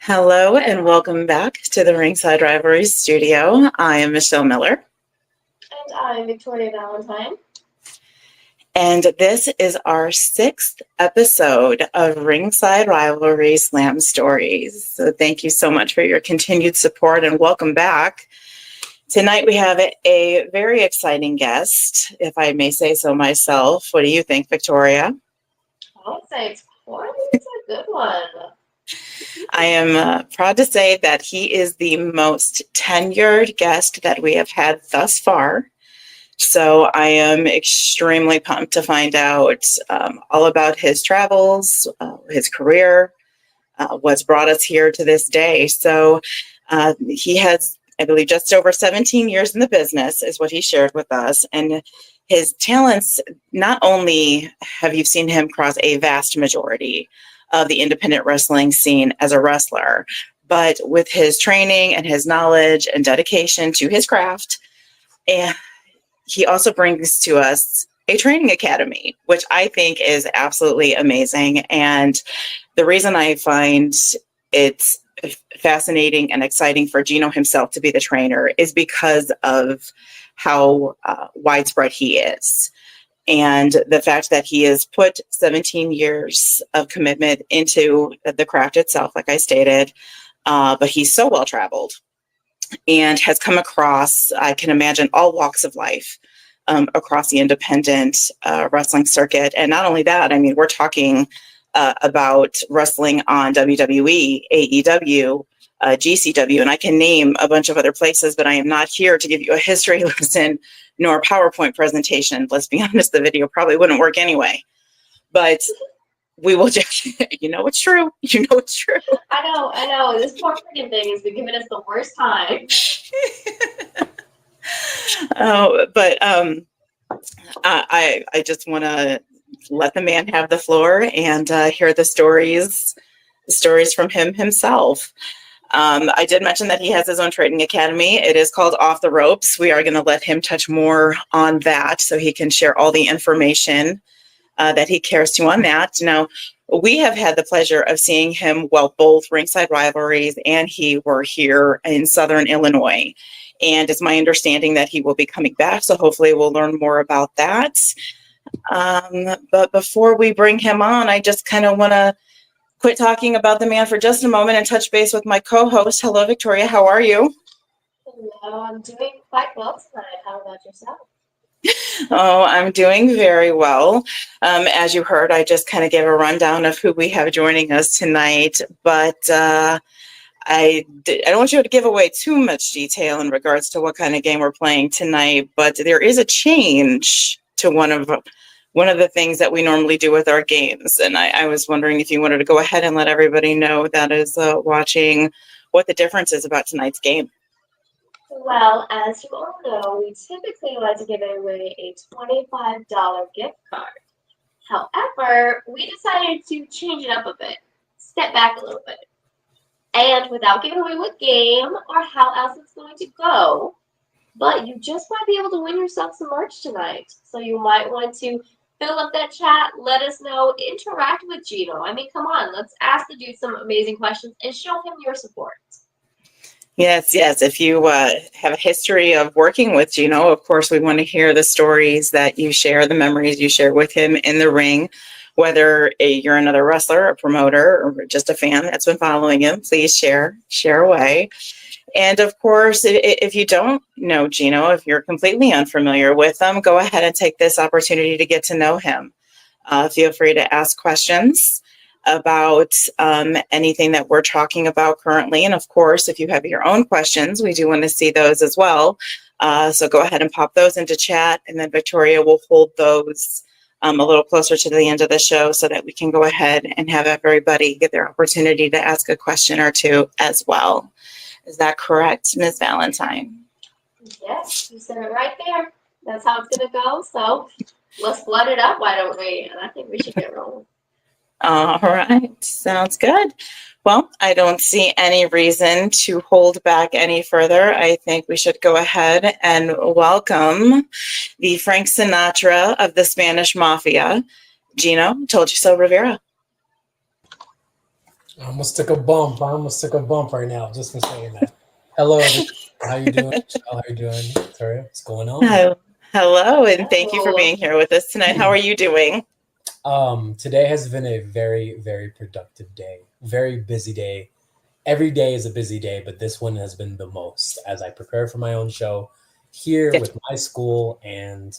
Hello and welcome back to the Ringside Rivalries studio. I am Michelle Miller. And I'm Victoria Valentine. And this is our 6th episode of Ringside Rivalry Slam Stories. So thank you so much for your continued support and welcome back. Tonight we have a very exciting guest, if I may say so myself. What do you think, Victoria? I would say it's a good one. I am proud to say that he is the most tenured guest that we have had thus far. So I am extremely pumped to find out all about his travels, his career, what's brought us here to this day. So he has, I believe, just over 17 years in the business is what he shared with us. And his talents, not only have you seen him cross a vast majority of the independent wrestling scene as a wrestler, but with his training and his knowledge and dedication to his craft, and he also brings to us a training academy, which I think is absolutely amazing. And the reason I find it's fascinating and exciting for Gino himself to be the trainer is because of how widespread he is. And the fact that he has put 17 years of commitment into the craft itself, like I stated, but he's so well traveled and has come across, I can imagine, all walks of life across the independent wrestling circuit. And not only that, I mean, we're talking about wrestling on WWE, AEW, GCW, and I can name a bunch of other places, but I am not here to give you a history lesson nor a PowerPoint presentation. Let's be honest, the video probably wouldn't work anyway. But we will just, you know it's true. You know it's true. I know. This poor freaking thing has been giving us the worst time. I just want to let the man have the floor and hear the stories from him himself. I did mention that he has his own training academy. It is called Off the Ropes. We are going to let him touch more on that so he can share all the information that he cares to on that. Now, we have had the pleasure of seeing him, both Ringside Rivalries and he were here in Southern Illinois. And it's my understanding that he will be coming back, so hopefully we'll learn more about that. But before we bring him on, I just kind of want to quit talking about the man for just a moment and touch base with my co-host. Hello, Victoria. How are you? Hello, I'm doing quite well tonight. How about yourself? Oh, I'm doing very well. As you heard, I just kind of gave a rundown of who we have joining us tonight, but I don't want you to give away too much detail in regards to what kind of game we're playing tonight, but there is a change to one of the things that we normally do with our games. And I was wondering if you wanted to go ahead and let everybody know that is watching what the difference is about tonight's game. Well, as you all know, we typically like to give away a $25 gift card. However, we decided to change it up a bit, step back a little bit. And without giving away what game or how else it's going to go, but you just might be able to win yourself some merch tonight. So you might want to fill up that chat, let us know, interact with Gino. I mean, come on, let's ask the dude some amazing questions and show him your support. Yes. If you have a history of working with Gino, of course, we want to hear the stories that you share, the memories you share with him in the ring. Whether you're another wrestler, a promoter, or just a fan that's been following him, please share away. And of course, if you don't know Gino, if you're completely unfamiliar with him, go ahead and take this opportunity to get to know him. Feel free to ask questions about anything that we're talking about currently. And of course, if you have your own questions, we do want to see those as well. So go ahead and pop those into chat, and then Victoria will hold those a little closer to the end of the show so that we can go ahead and have everybody get their opportunity to ask a question or two as well. Is that correct, Ms. Valentine? Yes, you said it right there. That's how it's going to go. So let's flood it up, why don't we? And I think we should get rolling. All right. Sounds good. Well, I don't see any reason to hold back any further. I think we should go ahead and welcome the Frank Sinatra of the Spanish Mafia, Gino Toldyouso Rivera. I almost took a bump. I almost took a bump right now just for saying that. Hello, everyone. How you doing? Michelle, how you doing? Victoria, what's going on? Oh, hello, and thank you for Oh, being here with us tonight. How are you doing? Today has been a very, very productive day. Very busy day. Every day is a busy day, but this one has been the most as I prepare for my own show here Good. with my school, and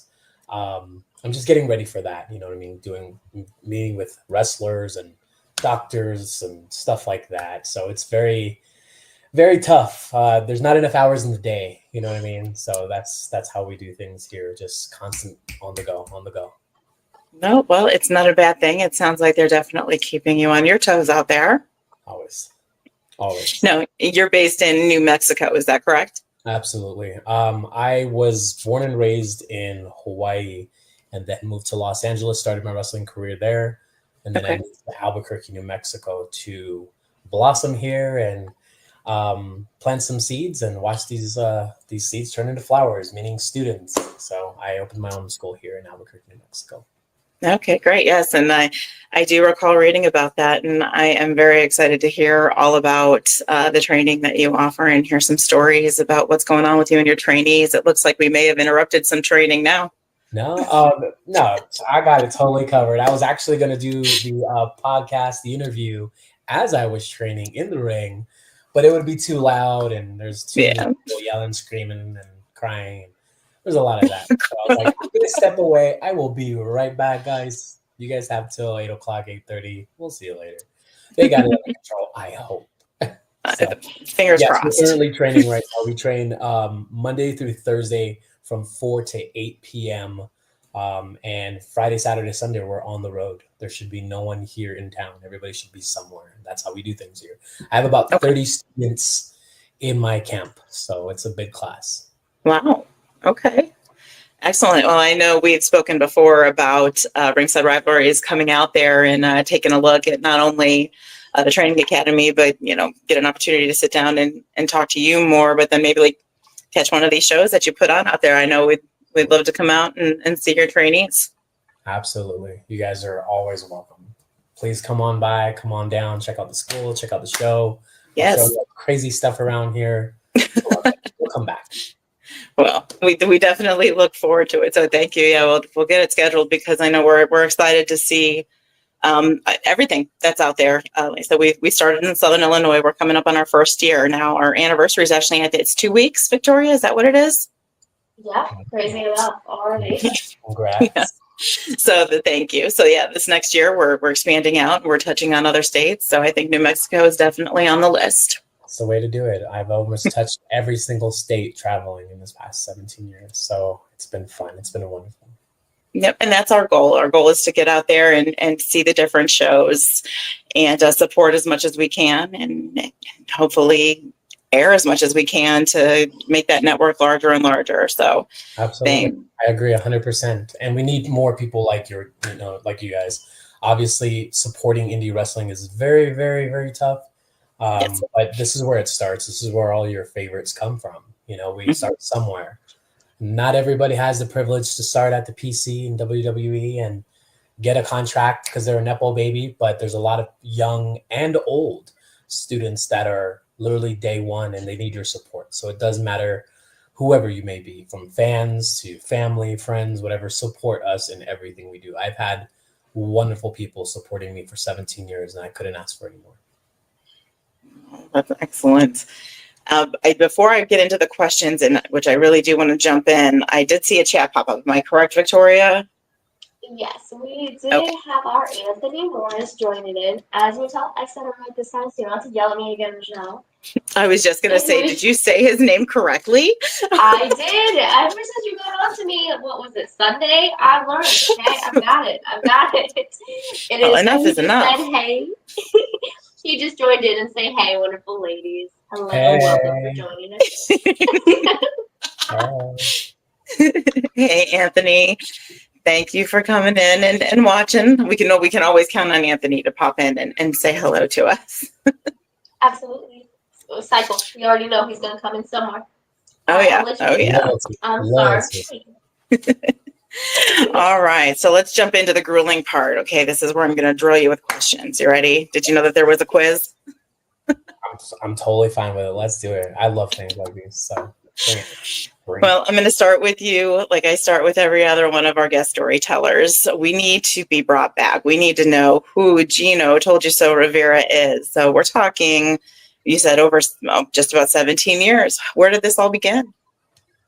I'm just getting ready for that. You know what I mean? Doing meeting with wrestlers and doctors and stuff like that. So it's very, very tough. There's not enough hours in the day. You know what I mean? So that's how we do things here. Just constant on the go, on the go. No, well, it's not a bad thing. It sounds like they're definitely keeping you on your toes out there. Always, always. No, you're based in New Mexico, is that correct? Absolutely. I was born and raised in Hawaii and then moved to Los Angeles, started my wrestling career there. And then I Okay. moved to Albuquerque, New Mexico to blossom here and plant some seeds and watch these seeds turn into flowers, meaning students. So I opened my own school here in Albuquerque, New Mexico. Okay, great. Yes, and I do recall reading about that, and I am very excited to hear all about the training that you offer and hear some stories about what's going on with you and your trainees. It looks like we may have interrupted some training now. No, I got it totally covered. I was actually going to do the podcast, the interview, as I was training in the ring, but it would be too loud, and there's too many Yeah. people yelling, screaming, and crying. There's a lot of that. So I was like, I'm going to step away. I will be right back, guys. You guys have till 8 o'clock, 8:30. We'll see you later. They got it under control, I hope. So, Fingers yes, we're crossed. currently training right now. We train Monday through Thursday from 4 to 8 p.m. And Friday, Saturday, Sunday, we're on the road. There should be no one here in town. Everybody should be somewhere. That's how we do things here. I have about Okay. 30 students in my camp, so it's a big class. Wow. Okay. Excellent. Well, I know we've spoken before about Ringside Rivalries coming out there and taking a look at not only the training academy, but get an opportunity to sit down and talk to you more. But then maybe like catch one of these shows that you put on out there. I know we'd love to come out and see your trainees. Absolutely. You guys are always welcome. Please come on by, come on down, check out the school, check out the show. I'll show Yes. you crazy stuff around here. We'll come back. Well, we definitely look forward to it. So thank you. Yeah, we'll get it scheduled because I know we're excited to see everything that's out there. So we started in Southern Illinois. We're coming up on our first year now. Our anniversary is actually it's 2 weeks. Victoria, is that what it is? yeah, crazy enough already. Congrats. Yeah. So thank you. So yeah, this next year we're expanding out. We're touching on other states. So I think New Mexico is definitely on the list. It's the way to do it. I've almost touched every single state traveling in this past 17 years. So it's been fun. It's been wonderful. Yep. And that's our goal. Our goal is to get out there and see the different shows and support as much as we can and hopefully air as much as we can to make that network larger and larger. So Absolutely. I agree 100%. And we need more people like like you guys. Obviously, supporting indie wrestling is very, very, very tough. yes. But this is where it starts. This is where all your favorites come from. We start somewhere. Not everybody has the privilege to start at the PC and WWE and get a contract because they're a Nepo baby, but there's a lot of young and old students that are literally day one and they need your support. So it doesn't matter whoever you may be, from fans to family, friends, whatever, support us in everything we do. I've had wonderful people supporting me for 17 years and I couldn't ask for any more. That's excellent. Before I get into the questions, and which I really do want to jump in, I did see a chat pop up. Am I correct, Victoria? Yes, we did have our Anthony Morris joining in. As you tell, I said it right this time, so you don't have to yell at me again, Michelle. I was just going to say, did you say his name correctly? I did. Ever since you got on to me, what was it, Sunday? I learned, okay? I've got it. It is. Enough is enough. Said, hey. He just joined in and say, hey, wonderful ladies. Hello, Hey. welcome for joining us. Hey, Anthony. Thank you for coming in and watching. We can always count on Anthony to pop in and say hello to us. Absolutely. Cycle. We already know he's going to come in somewhere. Oh, yeah. I'll let you Oh, yeah. Loyalty. I'm Loyalty. sorry. All right, so let's jump into the grueling part. Okay, this is where I'm going to drill you with questions. You ready? Did you know that there was a quiz? I'm totally fine with it. Let's do it. I love things like these. So bring it. Well, I'm going to start with you, like I start with every other one of our guest storytellers. We need to be brought back. We need to know who Gino Toldyouso Rivera is. So we're talking, you said over just about 17 years. Where did this all begin?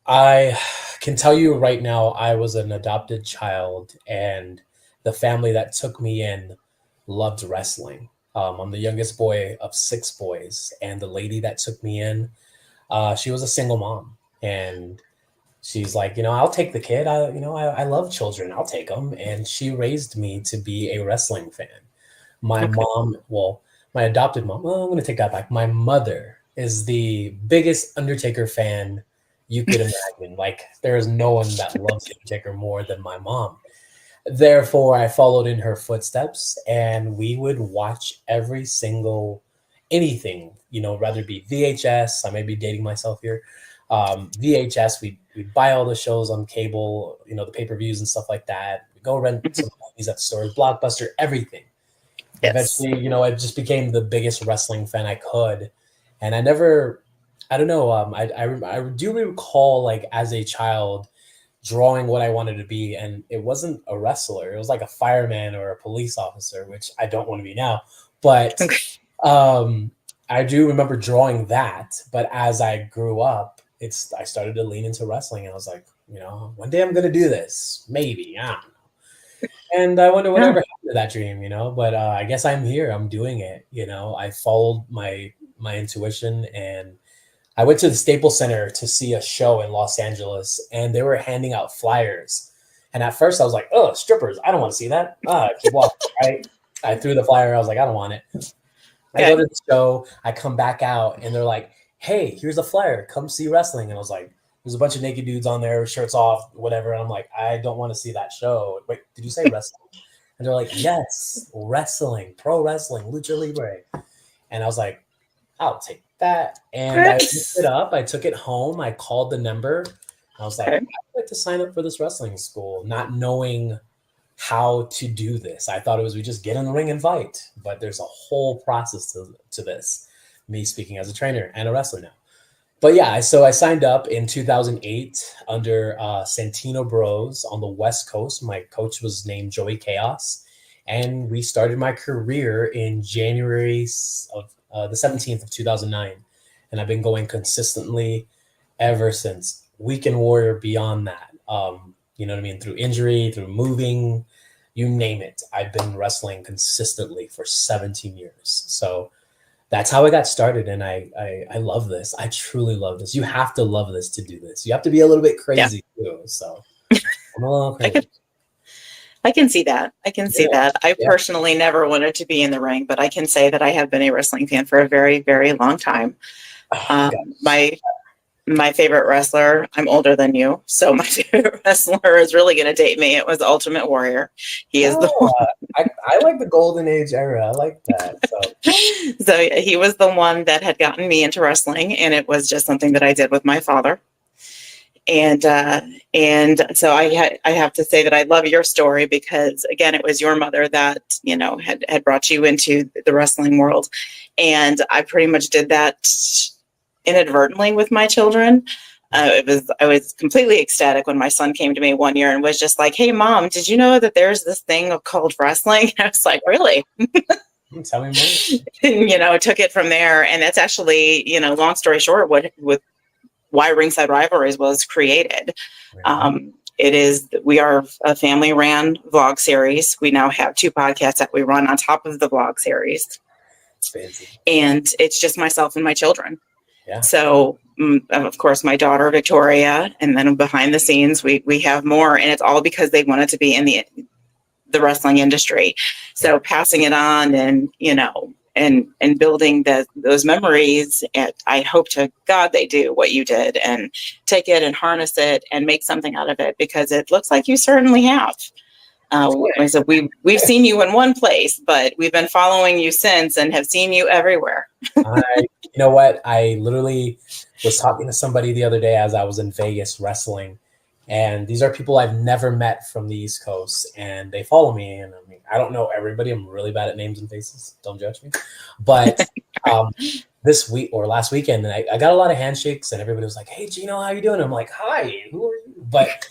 I can tell you right now, I was an adopted child, and the family that took me in loved wrestling. I'm the youngest boy of 6 boys, and the lady that took me in, she was a single mom, and she's like, I'll take the kid. I love children. I'll take them, and she raised me to be a wrestling fan. My mom, well, my adopted mom. Well, I'm going to take that back. My mother is the biggest Undertaker fan you could imagine. Like, there is no one that loves Undertaker more than my mom. Therefore, I followed in her footsteps, and we would watch every single anything, rather be VHS. I may be dating myself here. VHS, we'd buy all the shows on cable, the pay-per-views and stuff like that. We'd go rent some movies at stores, Blockbuster, everything. Yes. Eventually, I just became the biggest wrestling fan I could. And I don't know, I do recall, like, as a child, drawing what I wanted to be, and it wasn't a wrestler. It was like a fireman or a police officer, which I don't want to be now. But I do remember drawing that. But as I grew up, I started to lean into wrestling, and I was like, one day I'm going to do this, maybe. I don't know. And I wonder whatever happened to that dream, But I guess I'm here. I'm doing it. I followed my intuition, and I went to the Staples Center to see a show in Los Angeles, and they were handing out flyers. And at first I was like, oh, strippers, I don't want to see that. Keep walking, right? I threw the flyer. I was like, I don't want it. I go to the show. I come back out, and they're like, hey, here's a flyer. Come see wrestling. And I was like, there's a bunch of naked dudes on there, shirts off, whatever. And I'm like, I don't want to see that show. Wait, did you say wrestling? And they're like, yes, wrestling, pro wrestling, lucha libre. And I was like, I'll take that. And I picked it up. I took it home. I called the number. I was like, I'd like to sign up for this wrestling school, not knowing how to do this. I thought it was we just get in the ring and fight. But there's a whole process to this, me speaking as a trainer and a wrestler now. But yeah, so I signed up in 2008 under Santino Bros on the West Coast. My coach was named Joey Chaos. And we started my career in January of the 17th of 2009. And I've been going consistently ever since. Weekend warrior beyond that. You know what I mean? Through injury, through moving, you name it. I've been wrestling consistently for 17 years. So that's how I got started. And I love this. I truly love this. You have to love this to do this. You have to be a little bit crazy too. So I'm a little crazy. I can see that. I can see that. I personally never wanted to be in the ring, but I can say that I have been a wrestling fan for a very, very long time. My favorite wrestler, I'm older than you, so my favorite wrestler is really going to date me. It was Ultimate Warrior. He is the one. I like the golden age era. I like that. So he was the one that had gotten me into wrestling, and it was just something that I did with my father. And so I have to say that I love your story because, again, it was your mother that, had brought you into the wrestling world. And I pretty much did that inadvertently with my children. I was completely ecstatic when my son came to me one year and was just like, hey, Mom, did you know that there's this thing called wrestling? And I was like, really? Tell me more. Took it from there. And that's actually, long story short, with why Ringside Rivalries was created. We are a family ran vlog series. We now have 2 podcasts that we run on top of the vlog series. It's fancy. And it's just myself and my children. Yeah. So, of course, my daughter, Victoria, and then behind the scenes, we have more, and it's all because they wanted to be in the wrestling industry. So passing it on and building those memories. And I hope to God they do what you did and take it and harness it and make something out of it, because it looks like you certainly have. So we've seen you in one place, but we've been following you since and have seen you everywhere. You know what? I literally was talking to somebody the other day as I was in Vegas wrestling, And these are people I've never met from the East Coast, and they follow me. And I mean, I don't know everybody. I'm really bad at names and faces. Don't judge me. But this week or last weekend, I got a lot of handshakes, and everybody was like, "Hey, Gino, how you doing?" I'm like, "Hi, who are you?" But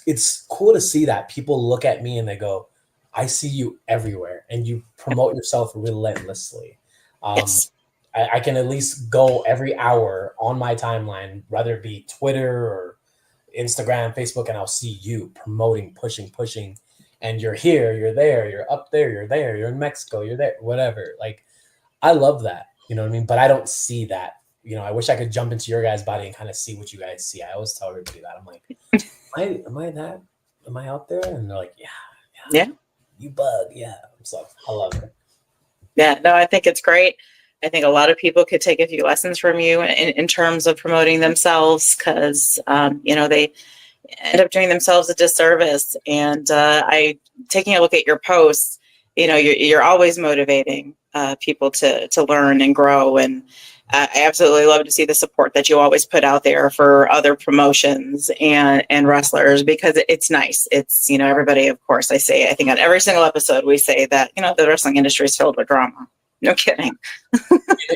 it's cool to see that people look at me and they go, "I see you everywhere, and you promote yourself relentlessly." Yes. I can at least go every hour on my timeline, whether it be Twitter or Instagram, Facebook, and I'll see you promoting, pushing, and you're here, you're there, you're up there, you're in Mexico, you're there, whatever. Like, I love that, you know what I mean? But I don't see that. You know, I wish I could jump into your guys' body and kind of see what you guys see. I always tell everybody that. I'm like, am I out there? And they're like, yeah, you bug, yeah. So I love it. Yeah, no, I think it's great. I think a lot of people could take a few lessons from you in terms of promoting themselves because, they end up doing themselves a disservice. And taking a look at your posts, you're always motivating people to learn and grow. And I absolutely love to see the support that you always put out there for other promotions and wrestlers because it's nice. It's, everybody, of course, I think on every single episode, we say that, the wrestling industry is filled with drama. No kidding.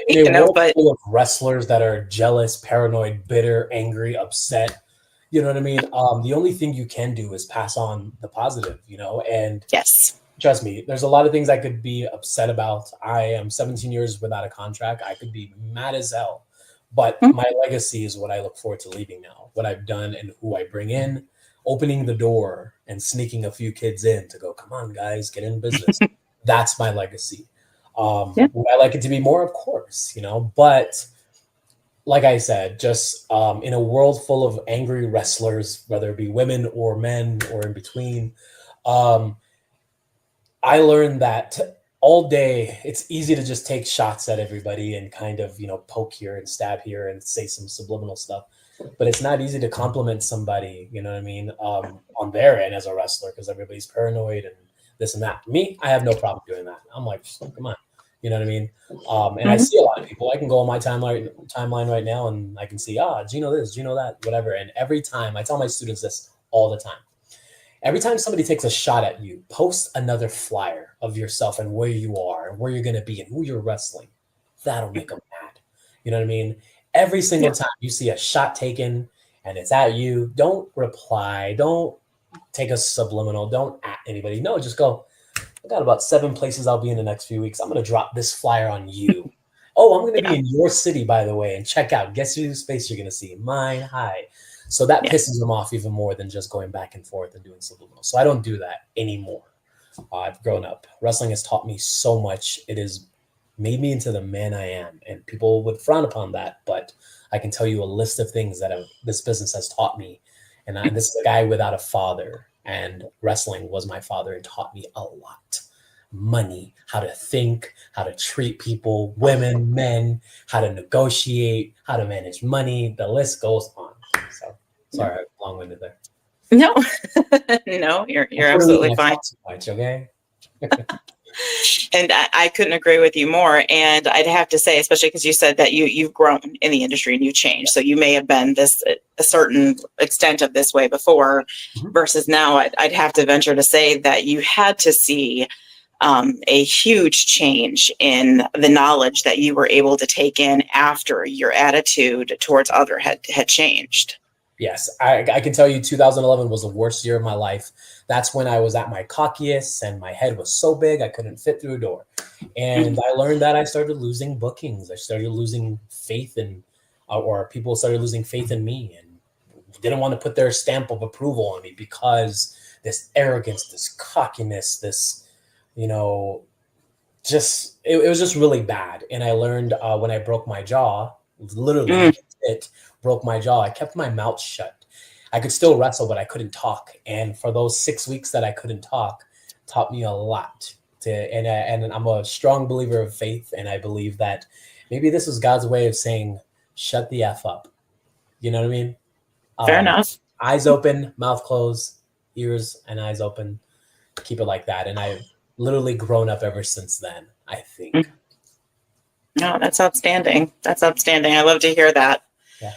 In a world full of wrestlers that are jealous, paranoid, bitter, angry, upset, you know what I mean? The only thing you can do is pass on the positive, and yes, trust me, there's a lot of things I could be upset about. I am 17 years without a contract. I could be mad as hell, but my legacy is what I look forward to leaving now, what I've done and who I bring in, opening the door and sneaking a few kids in to go, come on, guys, get in business. That's my legacy. Would I like it to be more? Of course, but like I said, just in a world full of angry wrestlers, whether it be women or men or in between, I learned that all day it's easy to just take shots at everybody and kind of, poke here and stab here and say some subliminal stuff. But it's not easy to compliment somebody, you know what I mean, on their end as a wrestler because everybody's paranoid and this and that. Me, I have no problem doing that. I'm like, come on. You know what I mean? And I see a lot of people. I can go on my timeline right now and I can see, Gino this, Gino that, whatever. And every time, I tell my students this all the time. Every time somebody takes a shot at you, post another flyer of yourself and where you are and where you're going to be and who you're wrestling. That'll make them mad. You know what I mean? Every single time you see a shot taken and it's at you, don't reply. Don't take a subliminal. Don't at anybody. No, just go, I got about 7 places I'll be in the next few weeks. I'm going to drop this flyer on you. Oh, I'm going to be in your city, by the way, and check out. Guess whose face you're going to see? Mine. Hi. So that pisses them off even more than just going back and forth and doing subliminal. So I don't do that anymore. I've grown up. Wrestling has taught me so much. It has made me into the man I am. And people would frown upon that, but I can tell you a list of things that this business has taught me. And this is a guy without a father. And wrestling was my father and taught me a lot. Money, how to think, how to treat people, women, men, how to negotiate, how to manage money. The list goes on. So sorry, long-winded there. No, no, you're absolutely fine. Much, okay. And I couldn't agree with you more. And I'd have to say, especially because you said that you've grown in the industry and you changed. So you may have been a certain extent of this way before versus now. I'd have to venture to say that you had to see a huge change in the knowledge that you were able to take in after your attitude towards other had changed. Yes, I can tell you 2011 was the worst year of my life. That's when I was at my cockiest and my head was so big I couldn't fit through a door. And I learned that I started losing bookings. I started losing faith or people started losing faith in me and didn't want to put their stamp of approval on me because this arrogance, this cockiness, this, just it was just really bad. And I learned when I broke my jaw, literally it broke my jaw. I kept my mouth shut. I could still wrestle, but I couldn't talk. And for those 6 weeks that I couldn't talk, taught me a lot. And I'm a strong believer of faith. And I believe that maybe this was God's way of saying, shut the F up. You know what I mean? Fair enough. Eyes open, mouth closed, ears and eyes open. Keep it like that. And I've literally grown up ever since then, I think. No, that's outstanding. That's outstanding. I love to hear that. Yeah.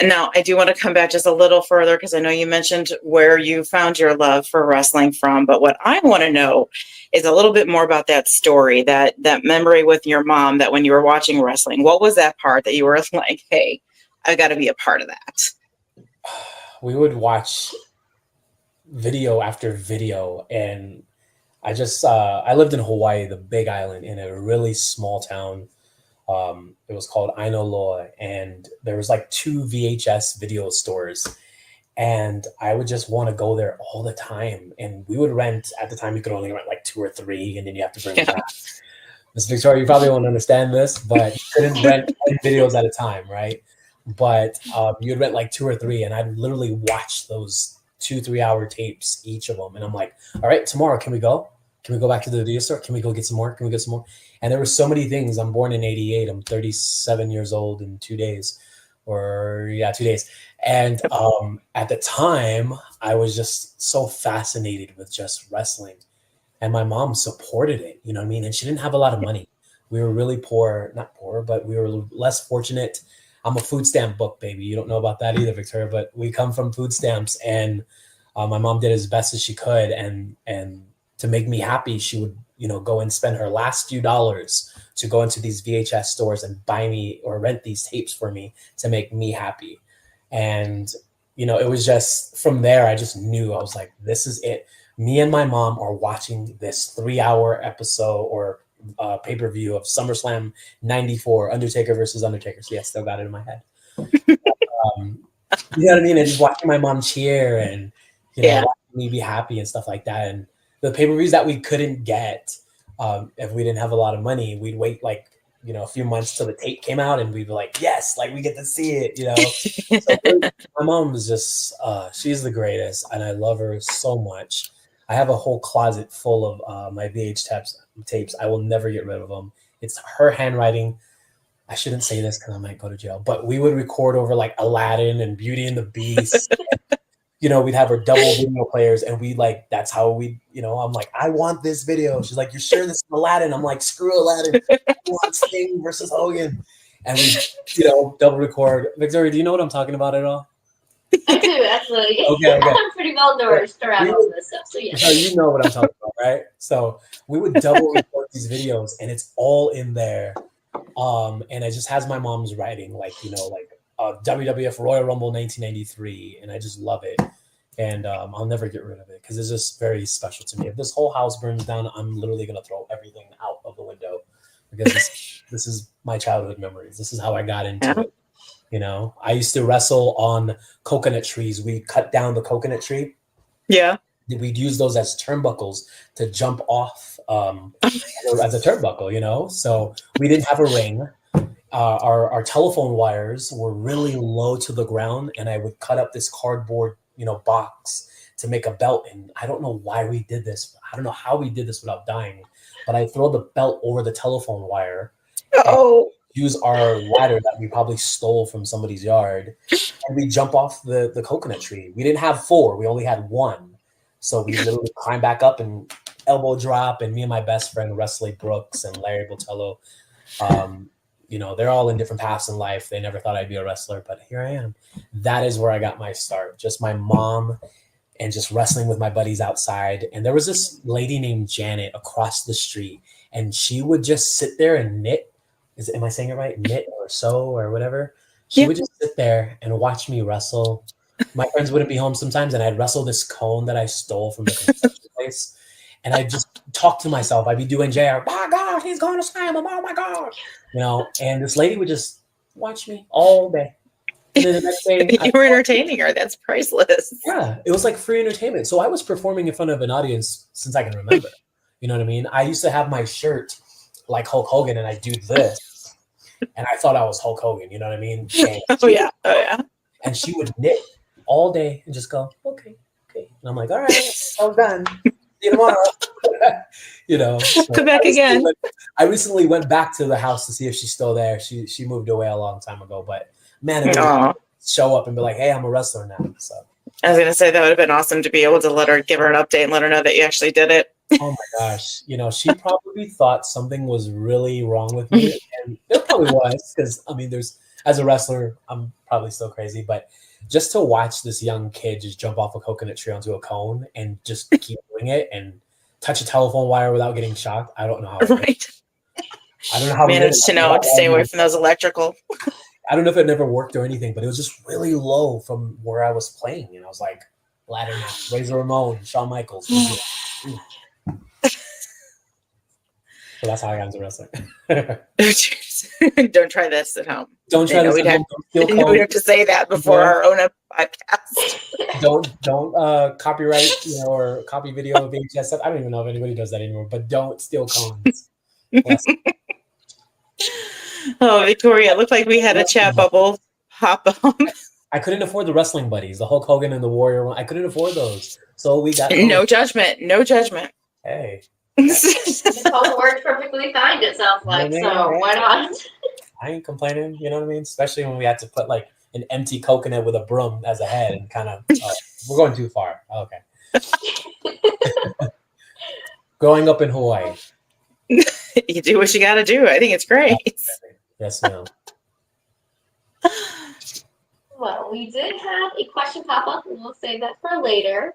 Now, I do want to come back just a little further because I know you mentioned where you found your love for wrestling from, but what I want to know is a little bit more about that story, that memory with your mom, that when you were watching wrestling, what was that part that you were like, hey, I got to be a part of that? We would watch video after video, and I lived in Hawaii, the Big Island, in a really small town. It was called Ainoloa, and there was like 2 VHS video stores, and I would just want to go there all the time. And we would rent, at the time you could only rent like 2 or 3, and then you have to bring them back. Miss Victoria, you probably won't understand this, but you couldn't rent 10 videos at a time, right? But you'd rent like 2 or 3, and I'd literally watch those 2-3 hour tapes, each of them. And I'm like, all right, tomorrow, can we go? Can we go back to the video store? Can we go get some more? Can we get some more? And there were so many things. I'm born in 88. I'm 37 years old in 2 days, 2 days. And at the time, I was just so fascinated with just wrestling. And my mom supported it, you know what I mean? And she didn't have a lot of money. We were really poor, not poor, but we were less fortunate. I'm a food stamp book baby. You don't know about that either, Victoria, but we come from food stamps. And my mom did as best as she could. And to make me happy, she would, go and spend her last few dollars to go into these VHS stores and buy me or rent these tapes for me to make me happy. And, it was just from there, I just knew, I was like, this is it. Me and my mom are watching this 3-hour episode or pay-per-view of SummerSlam 94, Undertaker versus Undertaker. So yeah, still got it in my head. You know what I mean? And just watching my mom cheer and, watching me be happy and stuff like that. And the pay-per-views that we couldn't get, if we didn't have a lot of money, we'd wait like, a few months till the tape came out, and we'd be like, yes, like we get to see it, So my mom was just, she's the greatest, and I love her so much. I have a whole closet full of my tapes. I will never get rid of them. It's her handwriting. I shouldn't say this because I might go to jail, but we would record over like Aladdin and Beauty and the Beast. We'd have our double video players, and that's how I'm like, I want this video. She's like, you're sure this is Aladdin? I'm like, screw Aladdin. I want Sting versus Hogan. And we, double record. Victoria, do you know what I'm talking about at all? I do, actually. Okay. I'm pretty well nourished around all this stuff, so yeah. So you know what I'm talking about, right? So we would double record these videos, and it's all in there. And it just has my mom's writing, WWF Royal Rumble 1993, and I just love it. And I'll never get rid of it because it's just very special to me. If this whole house burns down, I'm literally going to throw everything out of the window because this is my childhood memories. This is how I got into it. I used to wrestle on coconut trees. We cut down the coconut tree. Yeah. We'd use those as turnbuckles to jump off as a turnbuckle, So we didn't have a ring. Our telephone wires were really low to the ground, and I would cut up this cardboard, box to make a belt. And I don't know why we did this. I don't know how we did this without dying, but I throw the belt over the telephone wire. Oh. Use our ladder that we probably stole from somebody's yard, and we jump off the coconut tree. We didn't have 4. We only had 1. So we literally climb back up and elbow drop, and me and my best friend, Wesley Brooks and Larry Botello, they're all in different paths in life. They never thought I'd be a wrestler, but here I am. That is where I got my start. Just my mom and just wrestling with my buddies outside. And there was this lady named Janet across the street, and she would just sit there and knit. Am I saying it right? Knit or sew or whatever. She would just sit there and watch me wrestle. My friends wouldn't be home sometimes, and I'd wrestle this cone that I stole from the construction place. And I'd just talk to myself. I'd be doing JR. My God, he's going to slam him. Oh, my God. And this lady would just watch me all day. And then the next day, you were entertaining her. That's priceless. Yeah, it was like free entertainment. So I was performing in front of an audience since I can remember. You know what I mean? I used to have my shirt like Hulk Hogan, and I do this. And I thought I was Hulk Hogan. You know what I mean? Oh, yeah. And she would knit all day and just go, okay. And I'm like, all right, I'm done. See you tomorrow. Come back again. I recently went back to the house to see if she's still there. She moved away a long time ago, but man, it would show up and be like, hey, I'm a wrestler now. So I was gonna say that would have been awesome to be able to give her an update and let her know that you actually did it. Oh my gosh. She probably thought something was really wrong with me. And there probably was, because there's as a wrestler, I'm probably still crazy, but just to watch this young kid just jump off a coconut tree onto a cone and just keep doing it and touch a telephone wire without getting shocked, I don't know how. Right. I don't know how. Managed to know to stay away from those electrical. I don't know if it never worked or anything, but it was just really low from where I was playing, and I was like, ladder match, Razor Ramon, Shawn Michaels. So that's how I got into wrestling. Don't try this at home. Don't try this we'd at have, home. Don't steal we'd have to say that before our own podcast. Don't copyright, or copy video of VHS stuff. I don't even know if anybody does that anymore, but don't steal cones. Oh, Victoria, it looked like we had a chat bubble pop up. I couldn't afford the wrestling buddies, the Hulk Hogan and the Warrior one. I couldn't afford those. So we got no judgment. No judgment. Hey. The phone worked perfectly fine, it sounds like, so why not? I ain't complaining, you know what I mean? Especially when we had to put like an empty coconut with a broom as a head and kind of, we're going too far. Okay. Growing up in Hawaii. You do what you got to do. I think it's great. Yes, ma'am. Well, we did have a question pop up, and we'll save that for later.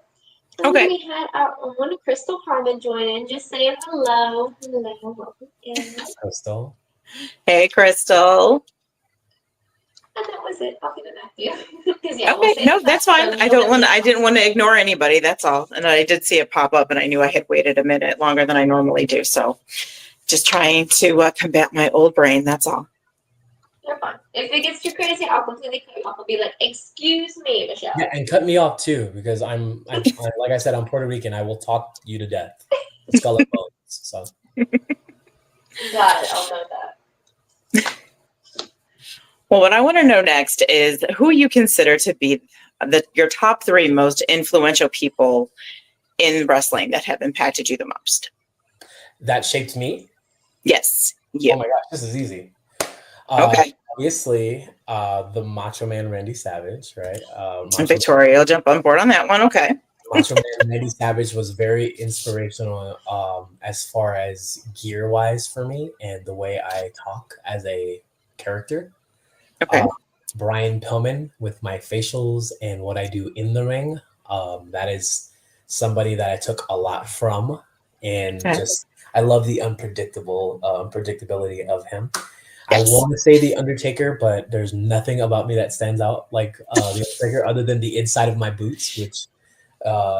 And Okay. We had our own Crystal Harmon join in, just saying hello. Hello, welcome in. Crystal. Hey, Crystal. And that was it. I'll give it back to you. Yeah, Okay, no, that's fine. I didn't want to ignore anybody. That's all. And I did see it pop up, and I knew I had waited a minute longer than I normally do. So, just trying to combat my old brain. That's all. You're fine. If it gets too crazy, I'll completely cut you off. I'll be like, "Excuse me, Michelle." Yeah, and cut me off too, because I'm like I said, I'm Puerto Rican. I will talk you to death. Skull and bones. So. Got it. I'll know that. Well, what I want to know next is who you consider to be your top 3 most influential people in wrestling that have impacted you the most. That shaped me? Yes. You. Oh my gosh, this is easy. Okay. Obviously, the Macho Man Randy Savage, right? Victoria will jump on board on that one. Okay. Macho Man Randy Savage was very inspirational as far as gear-wise for me and the way I talk as a character. Okay. Brian Pillman with my facials and what I do in the ring. That is somebody that I took a lot from, and just I love the unpredictability of him. Yes. I want to say The Undertaker, but there's nothing about me that stands out like The Undertaker other than the inside of my boots, which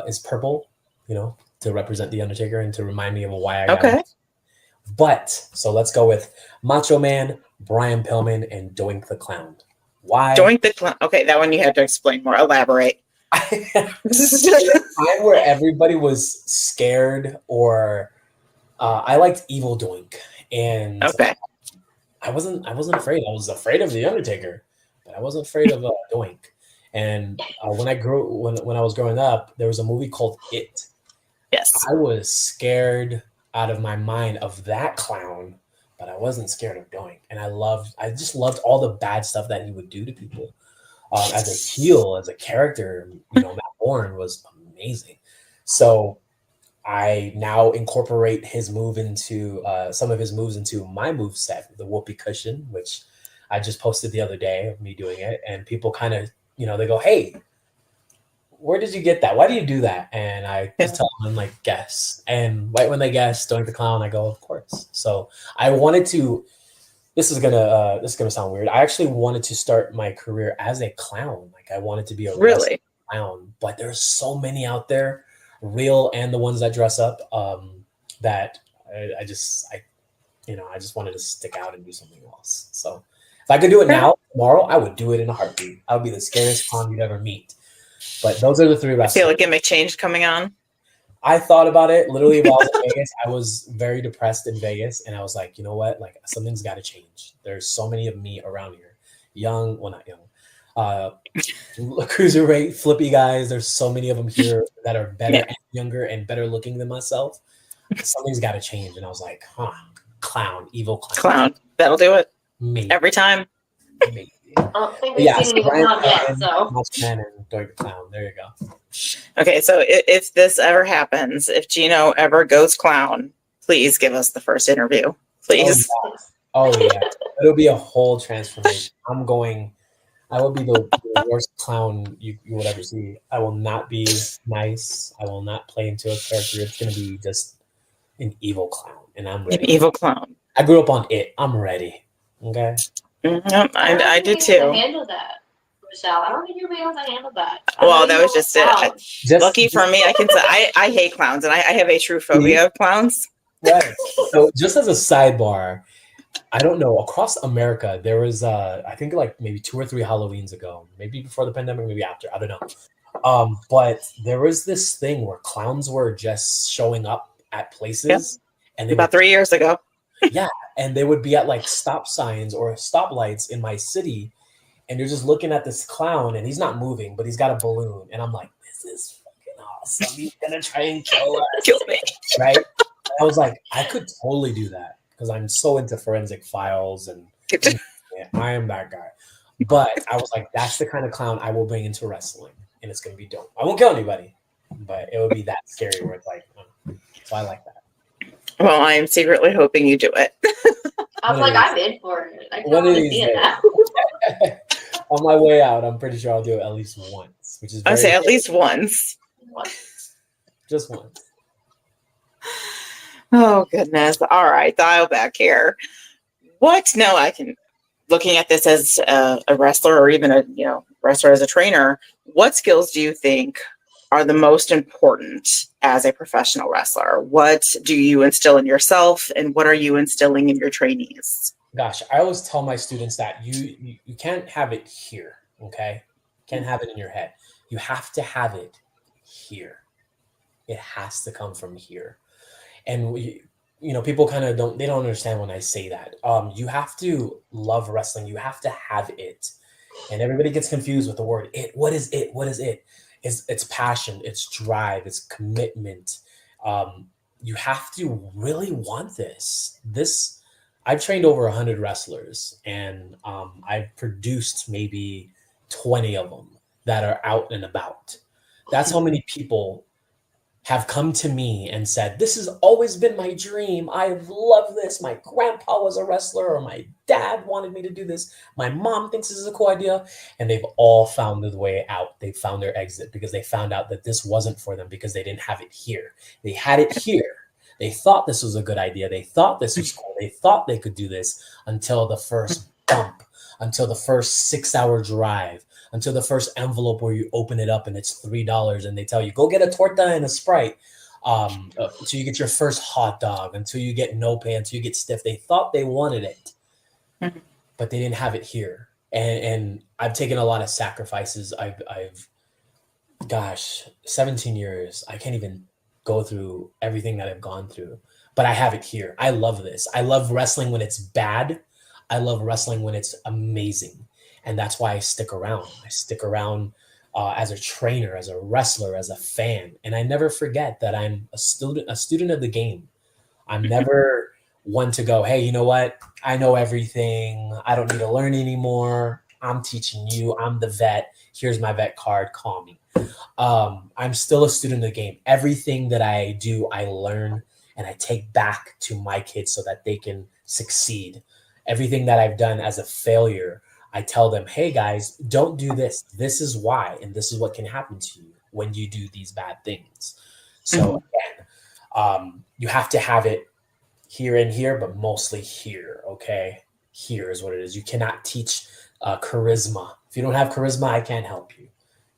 is purple, to represent The Undertaker and to remind me of why I got it. But, so let's go with Macho Man, Brian Pillman, and Doink the Clown. Why? Doink the Clown. Okay, that one you have to explain more. Elaborate. Time where everybody was scared, or I liked Evil Doink, and I wasn't afraid. I was afraid of The Undertaker, but I wasn't afraid of Doink. And when I was growing up, there was a movie called It. Yes. I was scared out of my mind of that clown, but I wasn't scared of Doink. And I just loved all the bad stuff that he would do to people. As a heel, as a character, Matt Bourne was amazing. So I now incorporate his move into some of his moves into my move set, the whoopee cushion, which I just posted the other day of me doing it, and people kind of, they go, "Hey, where did you get that? Why do you do that?" And I just tell them, like, guess. And right when they guess, Doink the Clown, I go, of course. So I wanted to. This is gonna sound weird. I actually wanted to start my career as a clown. Like, I wanted to be a really clown, but there's so many out there, real and the ones that dress up, that I just wanted to stick out and do something else. So if I could do it now, tomorrow, I would do it in a heartbeat. I would be the scariest clown you'd ever meet. But those are the 3 wrestlers. I feel a gimmick change coming on. I thought about it literally while I was in Vegas. I was very depressed in Vegas, and I was like, you know what? Like, something's got to change. There's so many of me around here. Not young. Cruiserweight, flippy guys. There's so many of them here that are better and younger and better looking than myself. Something's got to change. And I was like, clown, evil clown. Clown. That'll do it. Maybe. Every time. Maybe. I don't think we've seen anyone come yet, so. Man and Doink the Clown. There you go. Okay, so if this ever happens, if Gino ever goes clown, please give us the first interview. Please. Oh, yeah. It'll be a whole transformation. I will be the worst clown you would ever see. I will not be nice. I will not play into a character. It's going to be just an evil clown, and I'm An ready. evil clown. I grew up on It. I'm ready. Okay. Mhm, I do think you're able to too. handle that, Michelle. I don't think you'll be able to handle that. Well, that was just it. Just Lucky for me, I can say I hate clowns, and I have a true See? phobia of clowns. right. So, just as a sidebar, I don't know. Across America, there was, I think, like maybe 2 or 3 Halloweens ago, maybe before the pandemic, maybe after. I don't know. But there was this thing where clowns were just showing up at places, and they About would 3 years ago. and they would be at like stop signs or stoplights in my city, and you're just looking at this clown, and he's not moving, but he's got a balloon, and I'm like, this is fucking awesome. He's gonna try and kill us, Kill me. right? I was like, I could totally do that because I'm so into forensic files and yeah, I am that guy. But I was like, that's the kind of clown I will bring into wrestling, and it's gonna be dope. I won't kill anybody, but it would be that scary where it's like, so I like that. Well, I am secretly hoping you do it. I was One like, of I'm in for it. I can One of already these see it days. now. On my way out, I'm pretty sure I'll do it at least once, which is I very say at least once. just once. Oh goodness! All right, dial back here. What? No, I can. Looking at this as a wrestler, or even a wrestler as a trainer, what skills do you think are the most important as a professional wrestler? What do you instill in yourself, and what are you instilling in your trainees? Gosh, I always tell my students that you can't have it here, okay? Can't have it in your head. You have to have it here. It has to come from here. And people kind of don't understand when I say that. You have to love wrestling. You have to have it. And everybody gets confused with the word it. What is it? What is it? It's passion, it's drive, it's commitment. You have to really want this. I've trained over 100 wrestlers, and I've produced maybe 20 of them that are out and about. That's how many people have come to me and said, this has always been my dream. I love this. My grandpa was a wrestler, or my dad wanted me to do this. My mom thinks this is a cool idea. And they've all found the way out. They found their exit because they found out that this wasn't for them because they didn't have it here. They had it here. They thought this was a good idea. They thought this was cool. They thought they could do this until the first bump, until the first 6-hour drive, until the first envelope where you open it up and it's $3 and they tell you, go get a torta and a Sprite, until you get your first hot dog, until you get no pay, until you get stiff. They thought they wanted it, but they didn't have it here. And I've taken a lot of sacrifices. I've 17 years. I can't even go through everything that I've gone through, but I have it here. I love this. I love wrestling when it's bad. I love wrestling when it's amazing. And that's why I stick around. I stick around as a trainer, as a wrestler, as a fan. And I never forget that I'm a student of the game. I'm never one to go, hey, you know what? I know everything. I don't need to learn anymore. I'm teaching you. I'm the vet. Here's my vet card. Call me. I'm still a student of the game. Everything that I do, I learn and I take back to my kids so that they can succeed. Everything that I've done as a failure, I tell them, hey guys, don't do this. This is why, and this is what can happen to you when you do these bad things. So again, you have to have it here and here, but mostly here. Okay, here is what it is. You cannot teach charisma. If you don't have charisma, I can't help you.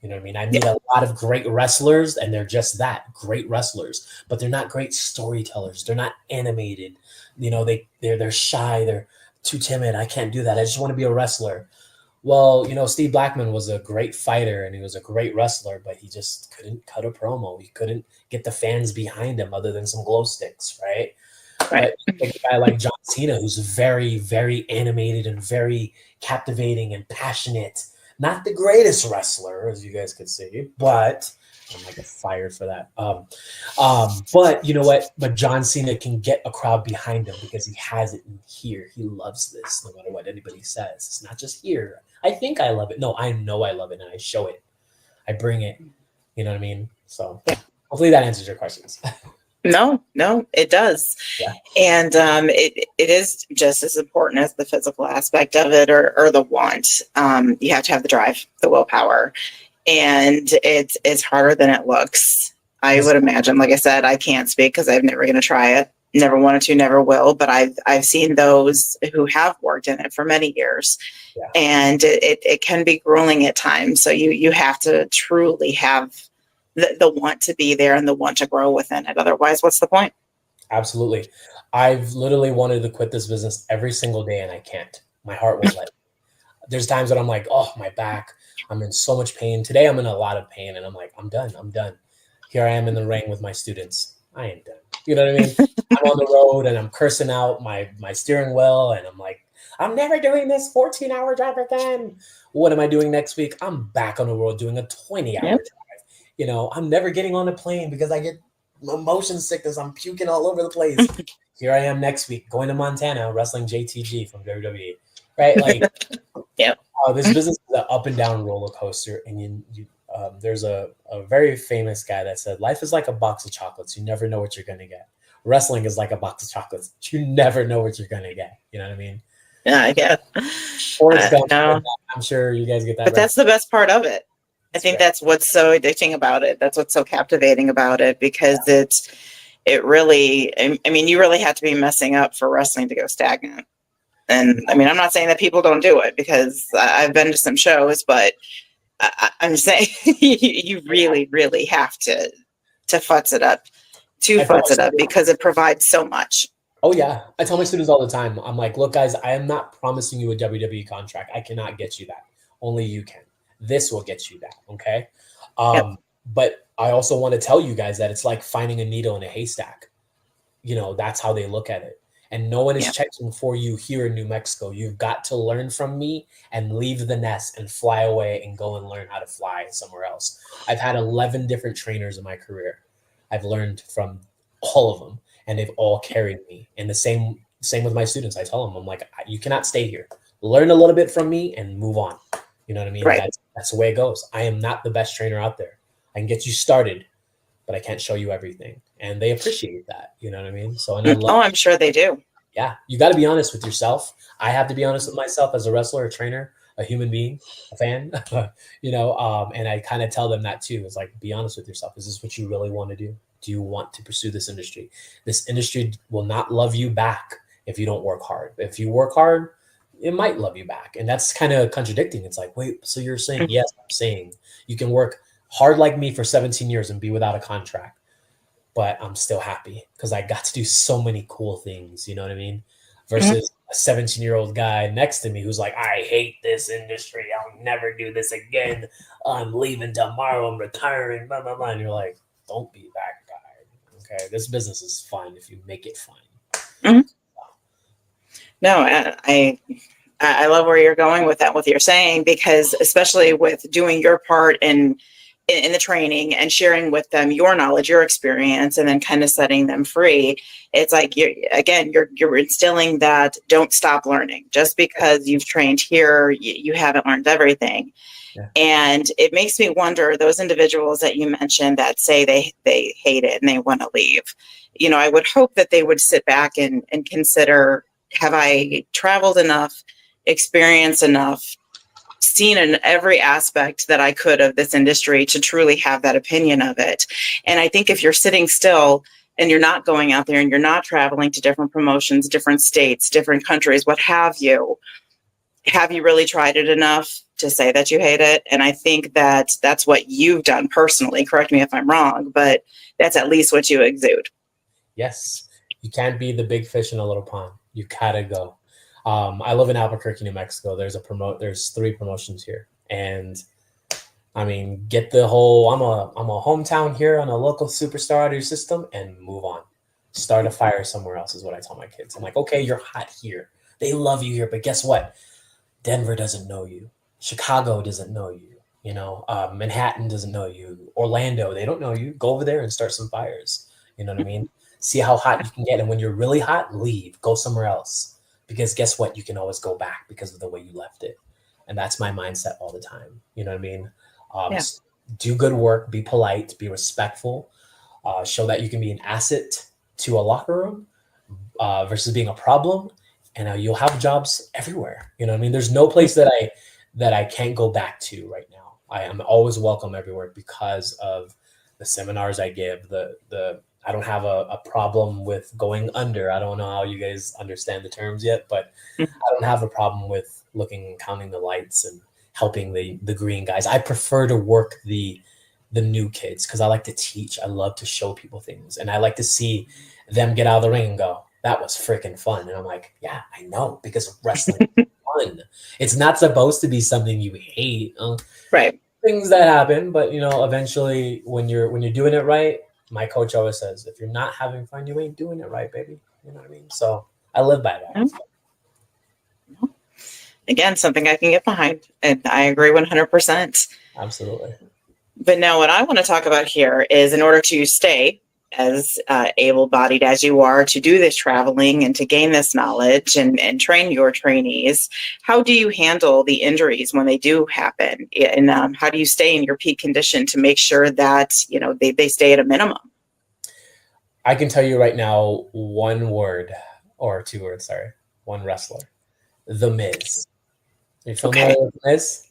You know what I mean? I meet a lot of great wrestlers, and they're just that, great wrestlers, but they're not great storytellers. They're not animated. They're shy. They're too timid. I can't do that. I just want to be a wrestler. Well, Steve Blackman was a great fighter and he was a great wrestler, but he just couldn't cut a promo. He couldn't get the fans behind him other than some glow sticks, right? But a guy like John Cena, who's very, very animated and very captivating and passionate. Not the greatest wrestler, as you guys could see, but I might get fired for that. But you know what? But John Cena can get a crowd behind him because he has it in here. He loves this, no matter what anybody says. It's not just here. I think I love it. No, I know I love it, and I show it. I bring it. You know what I mean? So hopefully that answers your questions. No, it does. Yeah. And it is just as important as the physical aspect of it, or the want. You have to have the drive, the willpower, and it's harder than it looks. I would imagine. Like I said, I can't speak because I'm never going to try it. Never wanted to, never will. But I've seen those who have worked in it for many years, Yeah. and it can be grueling at times. So you have to truly have the want to be there and the want to grow within it. Otherwise, what's the point? Absolutely. I've literally wanted to quit this business every single day and I can't. My heart won't let me. There's times that I'm like, oh, my back, I'm in so much pain. Today I'm in a lot of pain and I'm like, I'm done. Here I am in the ring with my students. I ain't done. You know what I mean? I'm on the road and I'm cursing out my steering wheel and I'm like, I'm never doing this 14-hour drive again. What am I doing next week? I'm back on the road doing a 20-hour Yep. drive. I'm never getting on a plane because I get motion sickness. I'm puking all over the place. Here I am next week going to Montana wrestling JTG from WWE. Right? Like, Yep. This business is an up and down roller coaster. And there's a very famous guy that said, life is like a box of chocolates. You never know what you're going to get. Wrestling is like a box of chocolates. You never know what you're going to get. You know what I mean? Yeah, I get. No. I'm sure you guys get that. But that's the best part of it. I think that's what's so addicting about it. That's what's so captivating about it, because it really, I mean, you really have to be messing up for wrestling to go stagnant. And I mean, I'm not saying that people don't do it, because I've been to some shows, but I'm saying you really, really have to futz it up, because it provides so much. Oh, yeah. I tell my students all the time, I'm like, look, guys, I am not promising you a WWE contract. I cannot get you that. Only you can. This will get you that. Okay. Yep. But I also want to tell you guys that it's like finding a needle in a haystack. That's how they look at it. And no one is checking for you here in New Mexico. You've got to learn from me and leave the nest and fly away and go and learn how to fly somewhere else. I've had 11 different trainers in my career. I've learned from all of them, and they've all carried me. And the same with my students. I tell them, I'm like, you cannot stay here. Learn a little bit from me and move on. You know what I mean? Right. That's the way it goes. I am not the best trainer out there. I can get you started, but I can't show you everything. And they appreciate that. You know what I mean? So, and I love. I'm sure they do. Yeah. You got to be honest with yourself. I have to be honest with myself as a wrestler, a trainer, a human being, a fan, and I kind of tell them that too. It's like, be honest with yourself. Is this what you really want to do? Do you want to pursue this industry? This industry will not love you back if you don't work hard. If you work hard, it might love you back. And that's kind of contradicting. It's like, wait, so you're saying, yes, I'm saying you can work hard like me for 17 years and be without a contract, but I'm still happy because I got to do so many cool things. You know what I mean? Versus a 17-year-old guy next to me who's like, I hate this industry. I'll never do this again. I'm leaving tomorrow. I'm retiring. Blah, blah, blah. And you're like, don't be that guy. Okay. This business is fun if you make it fun. Mm-hmm. No, I love where you're going with that, what you're saying, because especially with doing your part in the training and sharing with them your knowledge, your experience, and then kind of setting them free. It's like, you're instilling that don't stop learning. Just because you've trained here, you haven't learned everything. Yeah. And it makes me wonder, those individuals that you mentioned that say they hate it and they want to leave, I would hope that they would sit back and consider, have I traveled enough, experienced enough, seen in every aspect that I could of this industry to truly have that opinion of it? And I think if you're sitting still and you're not going out there and you're not traveling to different promotions, different states, different countries, what have you really tried it enough to say that you hate it? And I think that that's what you've done personally. Correct me if I'm wrong, but that's at least what you exude. Yes. You can't be the big fish in a little pond. You gotta go. I live in Albuquerque, New Mexico. There's 3 promotions here. And I mean, get the whole, I'm a hometown here on a local superstar out of your system and move on. Start a fire somewhere else is what I tell my kids. I'm like, okay, you're hot here. They love you here, but guess what? Denver doesn't know you. Chicago doesn't know you. Manhattan doesn't know you. Orlando, they don't know you. Go over there and start some fires. You know what I mean? See how hot you can get. And when you're really hot, leave. Go somewhere else. Because guess what? You can always go back because of the way you left it. And that's my mindset all the time. You know what I mean? Do good work. Be polite. Be respectful. show that you can be an asset to a locker room versus being a problem, and you'll have jobs everywhere. You know what I mean? There's no place that I can't go back to right now. I am always welcome everywhere because of the seminars I give. I don't have a problem with going under. I don't know how you guys understand the terms yet, but I don't have a problem with looking and counting the lights and helping the green guys. I prefer to work the new kids because I like to teach. I love to show people things, and I like to see them get out of the ring and go, that was freaking fun. And I'm like, yeah, I know, because wrestling is fun. It's not supposed to be something you hate. Right. Things that happen, but eventually when you're doing it right, my coach always says, if you're not having fun, you ain't doing it right, baby. You know what I mean? So I live by that. Again, something I can get behind, and I agree 100%. Absolutely. But now what I want to talk about here is, in order to stay as able-bodied as you are, to do this traveling and to gain this knowledge and train your trainees, how do you handle the injuries when they do happen? And how do you stay in your peak condition to make sure that, they stay at a minimum? I can tell you right now, one word or two words, sorry, one wrestler, The Miz. You familiar with The Miz?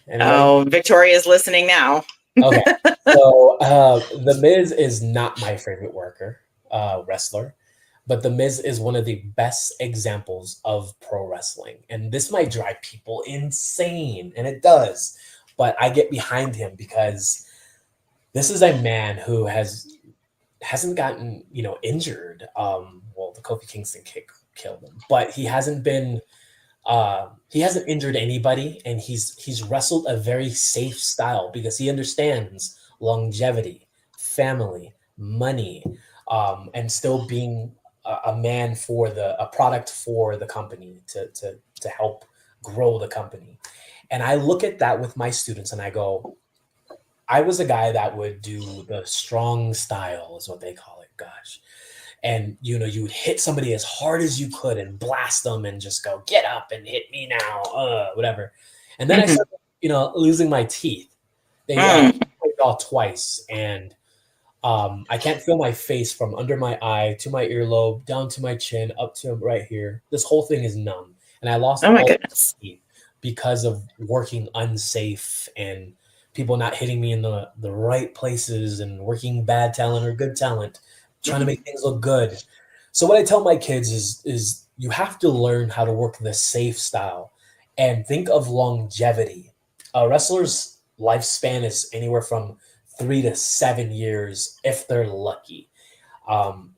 Anybody? Oh, Victoria's listening now. Okay, so The Miz is not my favorite wrestler, but The Miz is one of the best examples of pro wrestling. And this might drive people insane, and it does, but I get behind him because this is a man who hasn't gotten, injured. Well, the Kofi Kingston kick killed him, but he hasn't injured anybody, and he's wrestled a very safe style because he understands longevity, family, money, and still being a man for a product for the company to help grow the company. And I look at that with my students and I go, I was a guy that would do the strong style, is what they call it. Gosh. And, you would hit somebody as hard as you could and blast them and just go, get up and hit me now, whatever. And then I started, losing my teeth. They my jaw twice. And I can't feel my face from under my eye to my earlobe, down to my chin, up to right here. This whole thing is numb. And I lost all my teeth because of working unsafe and people not hitting me in the right places and working bad talent or good talent, trying to make things look good. So what I tell my kids is you have to learn how to work the safe style and think of longevity. A wrestler's lifespan is anywhere from 3 to 7 years if they're lucky.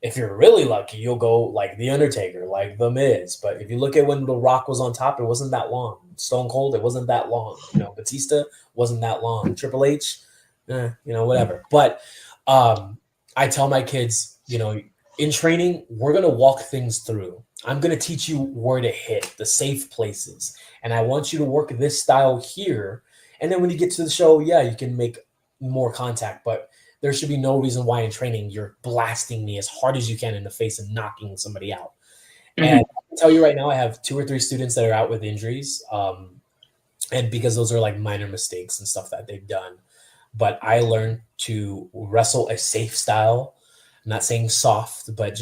If you're really lucky, you'll go like The Undertaker, like The Miz. But if you look at when The Rock was on top, it wasn't that long. Stone Cold, it wasn't that long. Batista wasn't that long. Triple H, whatever. But I tell my kids, in training, we're going to walk things through. I'm going to teach you where to hit, the safe places. And I want you to work this style here. And then when you get to the show, yeah, you can make more contact. But there should be no reason why in training you're blasting me as hard as you can in the face and knocking somebody out. Mm-hmm. And I can tell you right now, I have 2 or 3 students that are out with injuries. And because those are like minor mistakes and stuff that they've done. But I learned to wrestle a safe style. I'm not saying soft, but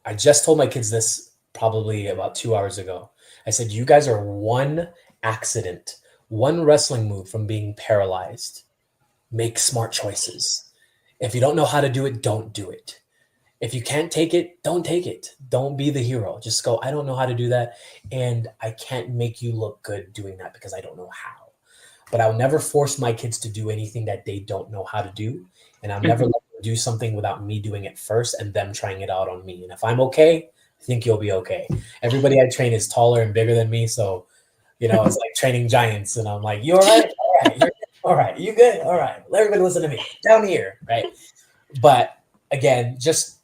I just told my kids this probably about 2 hours ago. I said, you guys are one accident, one wrestling move from being paralyzed. Make smart choices. If you don't know how to do it, don't do it. If you can't take it, don't take it. Don't be the hero. Just go, I don't know how to do that. And I can't make you look good doing that because I don't know how. But I'll never force my kids to do anything that they don't know how to do. And I'll never let them do something without me doing it first and them trying it out on me. And if I'm okay, I think you'll be okay. Everybody I train is taller and bigger than me. So, it's like training giants. And I'm like, you all right? All right. You're all right. You good? All right. Let everybody listen to me. Down here. Right. But again, just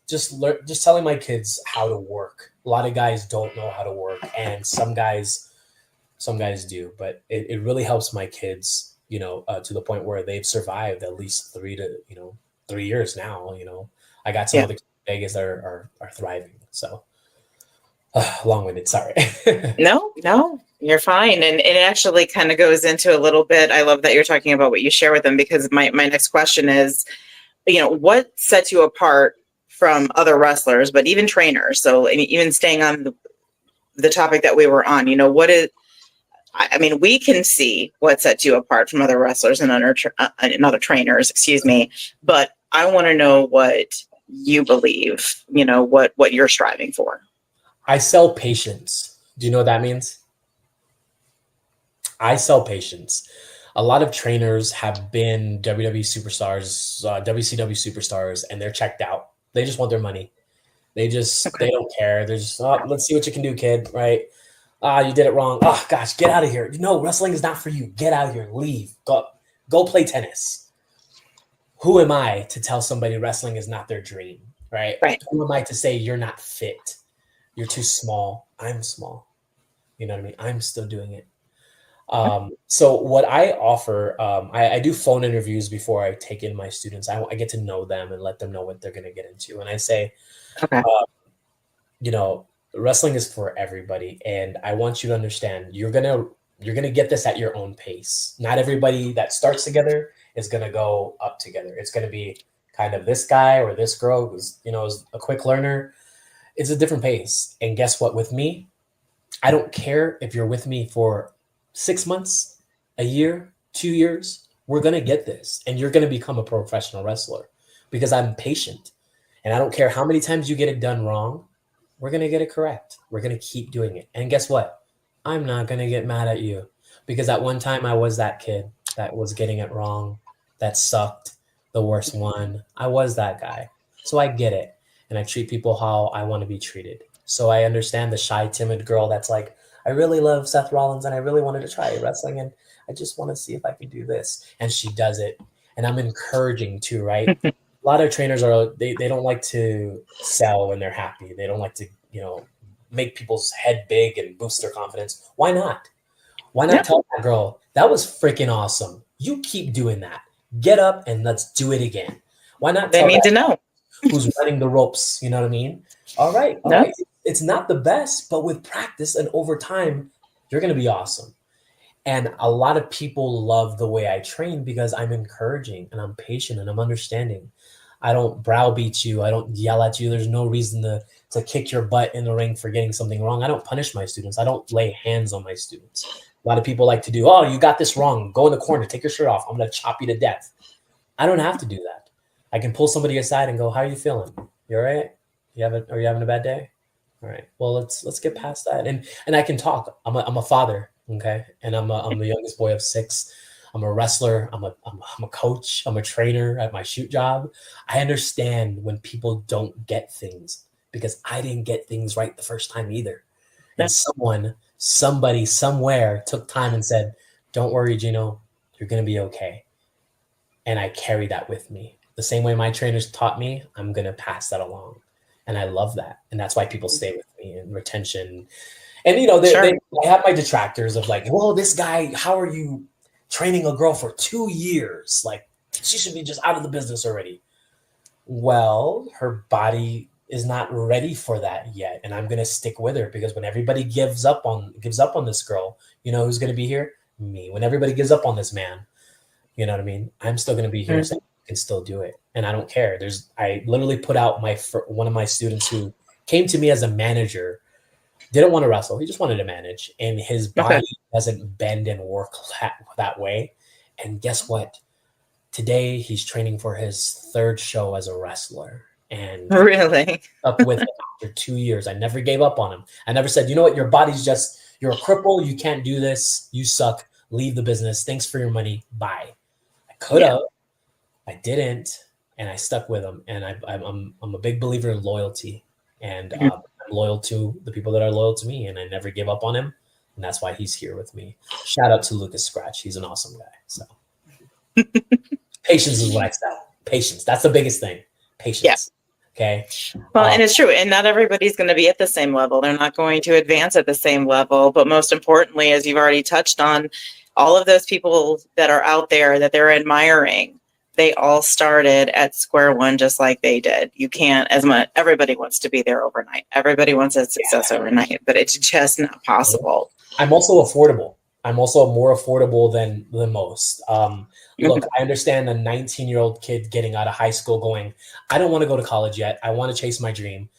telling my kids how to work. A lot of guys don't know how to work. And some guys do, but it really helps my kids, to the point where they've survived at least 3 years now. I got some other kids in Vegas that are thriving. So long-winded, sorry. No, you're fine. And it actually kind of goes into a little bit. I love that you're talking about what you share with them, because my next question is, what sets you apart from other wrestlers, but even trainers? So even staying on the topic that we were on, we can see what sets you apart from other wrestlers and other trainers, excuse me, but I want to know what you believe, what you're striving for. I sell patience. Do you know what that means? I sell patience. A lot of trainers have been WWE superstars, WCW superstars, and they're checked out. They just want their money. They don't care. They're just, let's see what you can do, kid, right? You did it wrong. Oh, gosh, get out of here. No, wrestling is not for you. Get out of here. Leave. Go play tennis. Who am I to tell somebody wrestling is not their dream, right? Who am I to say you're not fit? You're too small. I'm small. You know what I mean? I'm still doing it. So what I offer, I do phone interviews before I take in my students. I get to know them and let them know what they're going to get into. And I say, wrestling is for everybody. And I want you to understand, you're going to get this at your own pace. Not everybody that starts together is going to go up together. It's going to be kind of this guy or this girl who's, is a quick learner. It's a different pace. And guess what? With me, I don't care if you're with me for 6 months, a year, 2 years, we're going to get this. And you're going to become a professional wrestler because I'm patient. And I don't care how many times you get it done wrong. We're going to get it correct. We're going to keep doing it. And guess what? I'm not going to get mad at you because at one time I was that kid that was getting it wrong, that sucked, the worst one. I was that guy. So I get it. And I treat people how I want to be treated. So I understand the shy, timid girl that's like, I really love Seth Rollins and I really wanted to try wrestling and I just want to see if I can do this. And she does it. And I'm encouraging too, right? A lot of trainers they don't like to sell when they're happy. They don't like to, make people's head big and boost their confidence. Why not? Why not tell that girl, that was freaking awesome. You keep doing that. Get up and let's do it again. Why not? They need to know who's running the ropes. You know what I mean? All right. It's not the best, but with practice and over time, you're going to be awesome. And a lot of people love the way I train because I'm encouraging and I'm patient and I'm understanding. I don't browbeat you. I don't yell at you. There's no reason to kick your butt in the ring for getting something wrong. I don't punish my students. I don't lay hands on my students. A lot of people like to do, oh, you got this wrong. Go in the corner, take your shirt off. I'm going to chop you to death. I don't have to do that. I can pull somebody aside and go, how are you feeling? You all right? Are you having a bad day? All right. Well, let's get past that. And I can talk. I'm a father, okay? And I'm the youngest boy of 6. I'm a wrestler. I'm a coach. I'm a trainer at my shoot job. I understand when people don't get things because I didn't get things right the first time either. And somebody, somewhere took time and said, don't worry, Gino, you're going to be okay. And I carry that with me. The same way my trainers taught me, I'm going to pass that along. And I love that. And that's why people stay with me and retention. And, I have my detractors of like, well, this guy, how are you training a girl for 2 years? Like, she should be just out of the business already. Well, her body is not ready for that yet. And I'm going to stick with her because when everybody gives up on this girl, who's going to be here? Me. When everybody gives up on this man, you know what I mean? I'm still going to be here. Saying, can still do it. And I don't care. I literally put out one of my students who came to me as a manager, didn't want to wrestle. He just wanted to manage. And his body doesn't bend and work that way. And guess what? Today he's training for his 3rd show as a wrestler. And really up with him after 2 years. I never gave up on him. I never said, you know what? Your body's you're a cripple. You can't do this. You suck. Leave the business. Thanks for your money. Bye. I could have. I didn't, and I stuck with them. And I'm a big believer in loyalty, and I'm loyal to the people that are loyal to me. And I never give up on him, and that's why he's here with me. Shout out to Lucas Scratch; he's an awesome guy. So, patience is what I sell. Patience. That's the biggest thing. Patience. Yeah. Okay. Well, and it's true. And not everybody's going to be at the same level. They're not going to advance at the same level. But most importantly, as you've already touched on, all of those people that are out there that they're admiring, they all started at square one just like they did. You can't, everybody wants to be there overnight. Everybody wants that success overnight, but it's just not possible. I'm also affordable. I'm also more affordable than most. Look, I understand a 19-year-old kid getting out of high school going, I don't want to go to college yet. I want to chase my dream.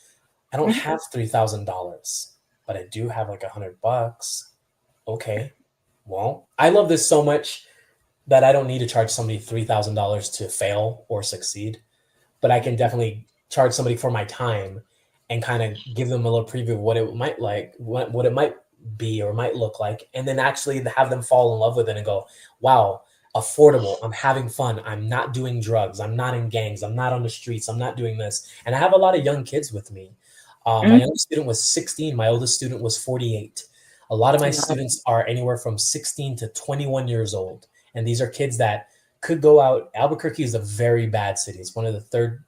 I don't have $3,000, but I do have like $100. Okay. Well, I love this so much that I don't need to charge somebody $3,000 to fail or succeed, but I can definitely charge somebody for my time and kind of give them a little preview of what it might like, what it might be or might look like, and then actually have them fall in love with it and go, wow, affordable. I'm having fun. I'm not doing drugs. I'm not in gangs. I'm not on the streets. I'm not doing this. And I have a lot of young kids with me. My youngest student was 16. My oldest student was 48. A lot of my students are anywhere from 16 to 21 years old. And these are kids that could go out. Albuquerque is a very bad city. It's one of the third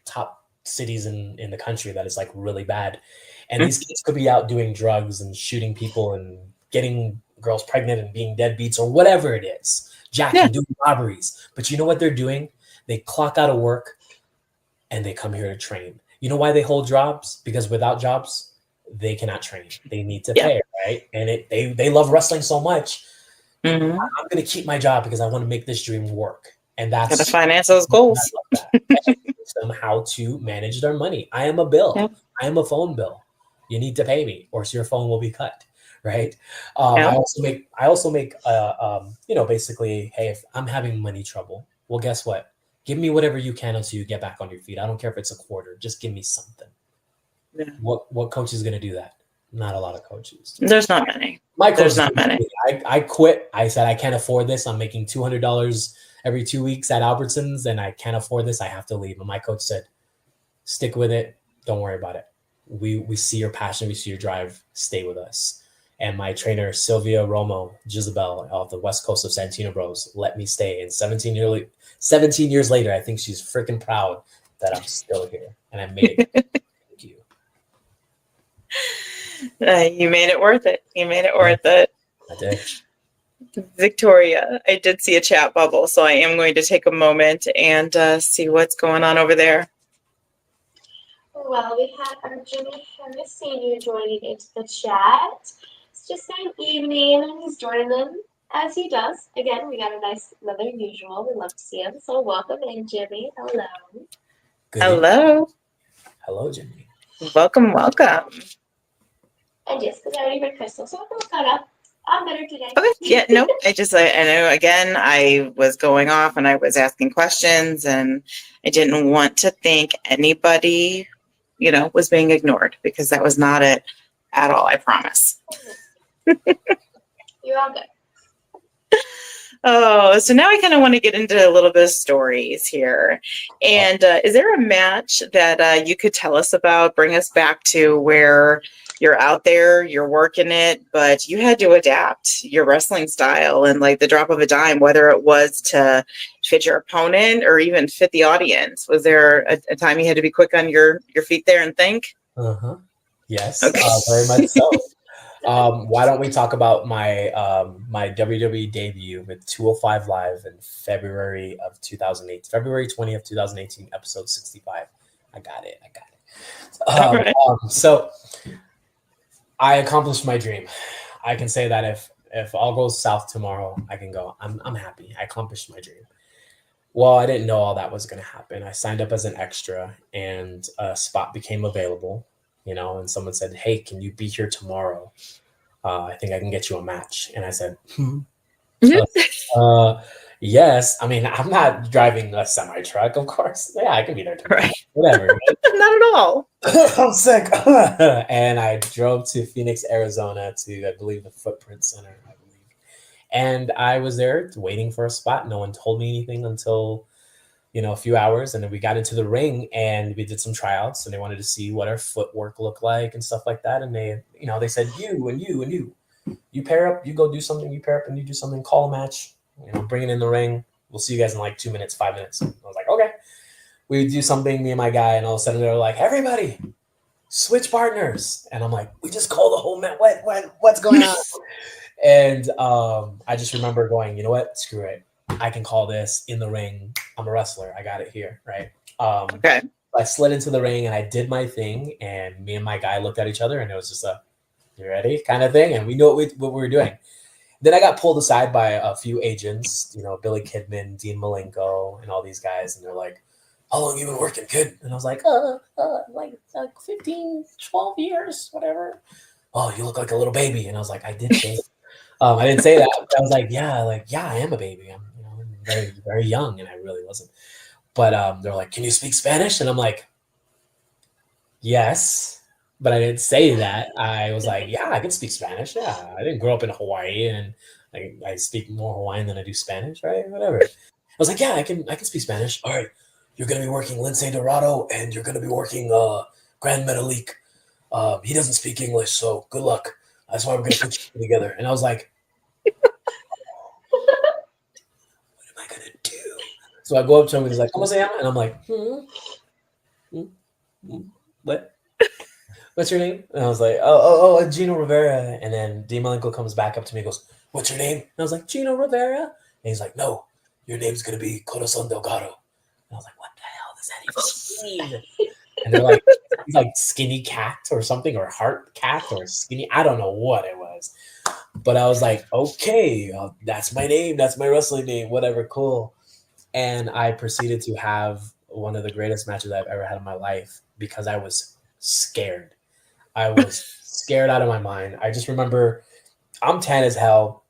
top cities in the country that is like really bad. And these kids could be out doing drugs and shooting people and getting girls pregnant and being deadbeats or whatever it is. Jacking, doing robberies. But you know what they're doing? They clock out of work and they come here to train. You know why they hold jobs? Because without jobs, they cannot train. They need to pay, right? And they love wrestling so much. I'm going to keep my job because I want to make this dream work. And that's got to finance those goals. I love that. And teach them how to manage their money. I am a bill. Yeah. I am a phone bill. You need to pay me, or your phone will be cut, right? I also make basically, hey, if I'm having money trouble, well, guess what? Give me whatever you can until you get back on your feet. I don't care if it's a quarter. Just give me something. Yeah. What coach is going to do that? Not a lot of coaches. There's not many. My coach, There's not many. I quit. I said I can't afford this. I'm making $200 every 2 weeks at Albertsons, and I can't afford this. I have to leave. And my coach said, stick with it. Don't worry about it. We see your passion. We see your drive. Stay with us. And my trainer, Sylvia Romo Gisabel of the West Coast of Santino Bros, let me stay. And 17 years later, I think she's freaking proud that I'm still here. And I made it. Thank you. You made it worth it. You made it worth it. I did. Victoria, I did see a chat bubble, so I am going to take a moment and see what's going on over there. Well, we had our Jimmy Harris Sr. joining into the chat. It's just an evening, and he's joining them as he does. Again, we got a nice another usual. We love to see him. So welcome in, Jimmy. Hello. Good Hello. evening. Hello, Jimmy. Welcome, welcome. And yes, because I already heard Crystal, so I'm all caught up. I'm better today. Okay. Yeah, no, I know, again, I was going off and I was asking questions, and I didn't want to think anybody, was being ignored, because that was not it at all, I promise. You're all good. Oh, so now I kind of want to get into a little bit of stories here. And is there a match that you could tell us about, bring us back to where you're out there, you're working it, but you had to adapt your wrestling style and like the drop of a dime, whether it was to fit your opponent or even fit the audience? Was there a time you had to be quick on your feet there and think? Yes, Okay. very much so. Why don't we talk about my my WWE debut with 205 Live in February of 2008, February 20th, 2018, episode 65. I got it. All right. So I accomplished my dream. I can say that if all goes south tomorrow, I can go, I'm happy. I accomplished my dream. Well, I didn't know all that was going to happen. I signed up as an extra, and a spot became available, and someone said, hey, can you be here tomorrow? I think I can get you a match. And I said, yes. I mean, I'm not driving a semi truck, of course. Yeah, I can be there tomorrow. Right. Whatever. Not at all. I'm sick. And I drove to Phoenix, Arizona to, I believe, the Footprint Center, And I was there waiting for a spot. No one told me anything until, a few hours. And then we got into the ring and we did some tryouts, and they wanted to see what our footwork looked like and stuff like that. And they, they said, you pair up, you go do something, you pair up and you do something, call a match, bring it in the ring. We'll see you guys in like 2 minutes, 5 minutes. I was like, okay. We would do something, me and my guy, and all of a sudden they were like, everybody, switch partners. And I'm like, we just call the whole match. What's going on? And I just remember going, you know what? Screw it. I can call this in the ring. I'm a wrestler. I got it here, right? Okay. I slid into the ring and I did my thing, and me and my guy looked at each other, and it was just a, you ready kind of thing. And we knew what we were doing. Then I got pulled aside by a few agents, Billy Kidman, Dean Malenko, and all these guys, and they're like, "How long you been working, kid?" And I was like, like 15, 12 years, whatever. "Oh, you look like a little baby." And I was like, I didn't say that. I was like, yeah, I am a baby. I'm, very, very young, and I really wasn't. But they're like, "Can you speak Spanish?" And I'm like, yes, but I didn't say that. I was like, yeah, I can speak Spanish. Yeah, I didn't grow up in Hawaii, and I speak more Hawaiian than I do Spanish, right? Whatever. I was like, yeah, I can speak Spanish. All right, you're gonna be working Lince Dorado, and you're gonna be working Grand Metalik. He doesn't speak English, so good luck. That's why we're gonna put you together. And I was like, what am I gonna do? So I go up to him and he's like, "¿Cómo se llama?" And I'm like, what? What's your name? And I was like, oh, Gino Rivera. And then Dean Malenko comes back up to me and goes, "What's your name?" And I was like, "Gino Rivera." And he's like, "No, your name's going to be Corazon Delgado." And I was like, what the hell does that even mean? And they're like, he's like skinny cat or something, or heart cat or skinny. I don't know what it was. But I was like, okay, that's my name. That's my wrestling name. Whatever, cool. And I proceeded to have one of the greatest matches I've ever had in my life because I was scared. I was scared out of my mind. I just remember I'm tan as hell.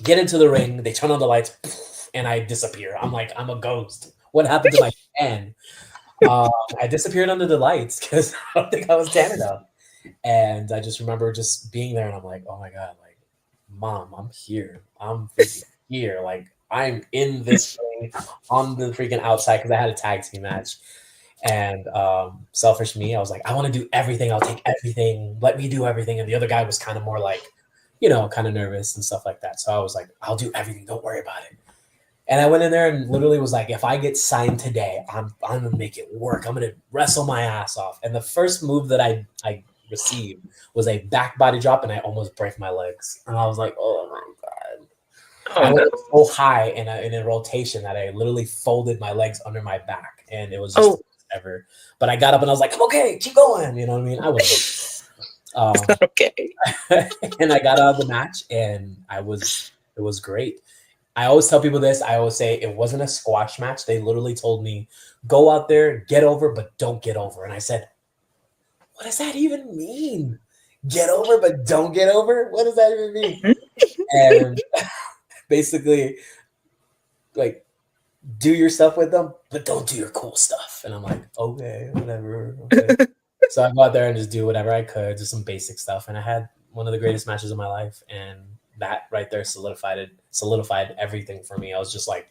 Get into the ring. They turn on the lights, and I disappear. I'm like, I'm a ghost. What happened to my tan? I disappeared under the lights because I don't think I was tan enough. And I just remember just being there, and I'm like, oh my God, like, Mom, I'm here. I'm freaking here. Like, I'm in this ring on the freaking outside because I had a tag team match. And selfish me, I was like, I want to do everything. I'll take everything. Let me do everything. And the other guy was kind of more like, kind of nervous and stuff like that. So I was like, I'll do everything. Don't worry about it. And I went in there and literally was like, if I get signed today, I'm going to make it work. I'm going to wrestle my ass off. And the first move that I received was a back body drop, and I almost break my legs. And I was like, oh my God. I went so high in a rotation that I literally folded my legs under my back, and it was just ever. But I got up and I was like, I'm okay, keep going. You know what I mean? I was okay. And I got out of the match, and it was great. I always tell people this. I always say it wasn't a squash match. They literally told me, go out there, get over, but don't get over. And I said, what does that even mean? Get over, but don't get over? What does that even mean? And basically, like, do your stuff with them, but don't do your cool stuff. And I'm like, okay, whatever. Okay. So I go out there and just do whatever I could, just some basic stuff. And I had one of the greatest matches of my life. And that right there solidified everything for me. I was just like,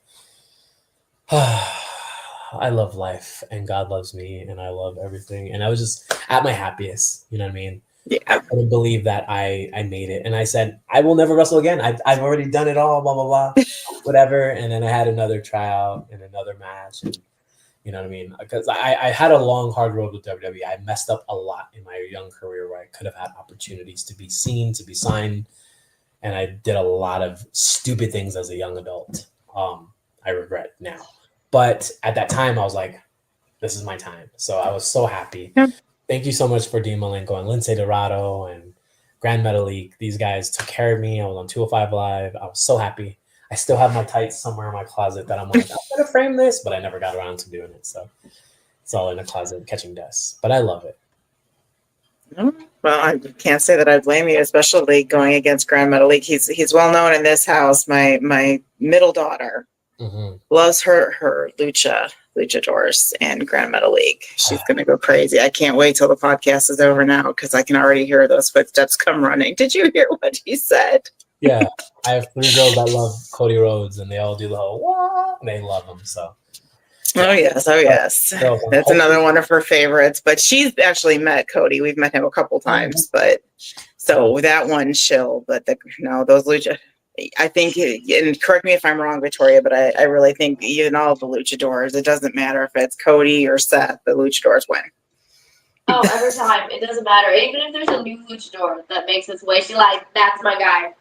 I love life, and God loves me, and I love everything. And I was just at my happiest, you know what I mean? Yeah. I couldn't believe that I made it. And I said, I will never wrestle again. I've already done it all, blah, blah, blah, whatever. And then I had another tryout and another match. And you know what I mean? Because I had a long, hard road with WWE. I messed up a lot in my young career where I could have had opportunities to be seen, to be signed. And I did a lot of stupid things as a young adult. I regret now. But at that time, I was like, this is my time. So I was so happy. Yep. Thank you so much for Dean Malenko and Lince Dorado and Grand Metalik. These guys took care of me. I was on 205 Live. I was so happy. I still have my tights somewhere in my closet that I'm like, I'm going to frame this, but I never got around to doing it. So it's all in a closet catching dust. But I love it. Well, I can't say that I blame you, especially going against Grand Metalik. He's well known in this house. My middle daughter loves her luchadors and Grand Metalik. She's going to go crazy. I can't wait till the podcast is over now because I can already hear those footsteps come running. Did you hear what he said? Yeah, I have 3 girls that love Cody Rhodes, and they all do the whole wah, and they love him. So. Oh yes. That's another one of her favorites. But she's actually met Cody. We've met him a couple times. But so that one chill. But those lucha. I think, and correct me if I'm wrong, Victoria, but I really think even all the luchadors, it doesn't matter if it's Cody or Seth, the luchadors win. Oh, every time. It doesn't matter. Even if there's a new luchador that makes its way, she's like, that's my guy.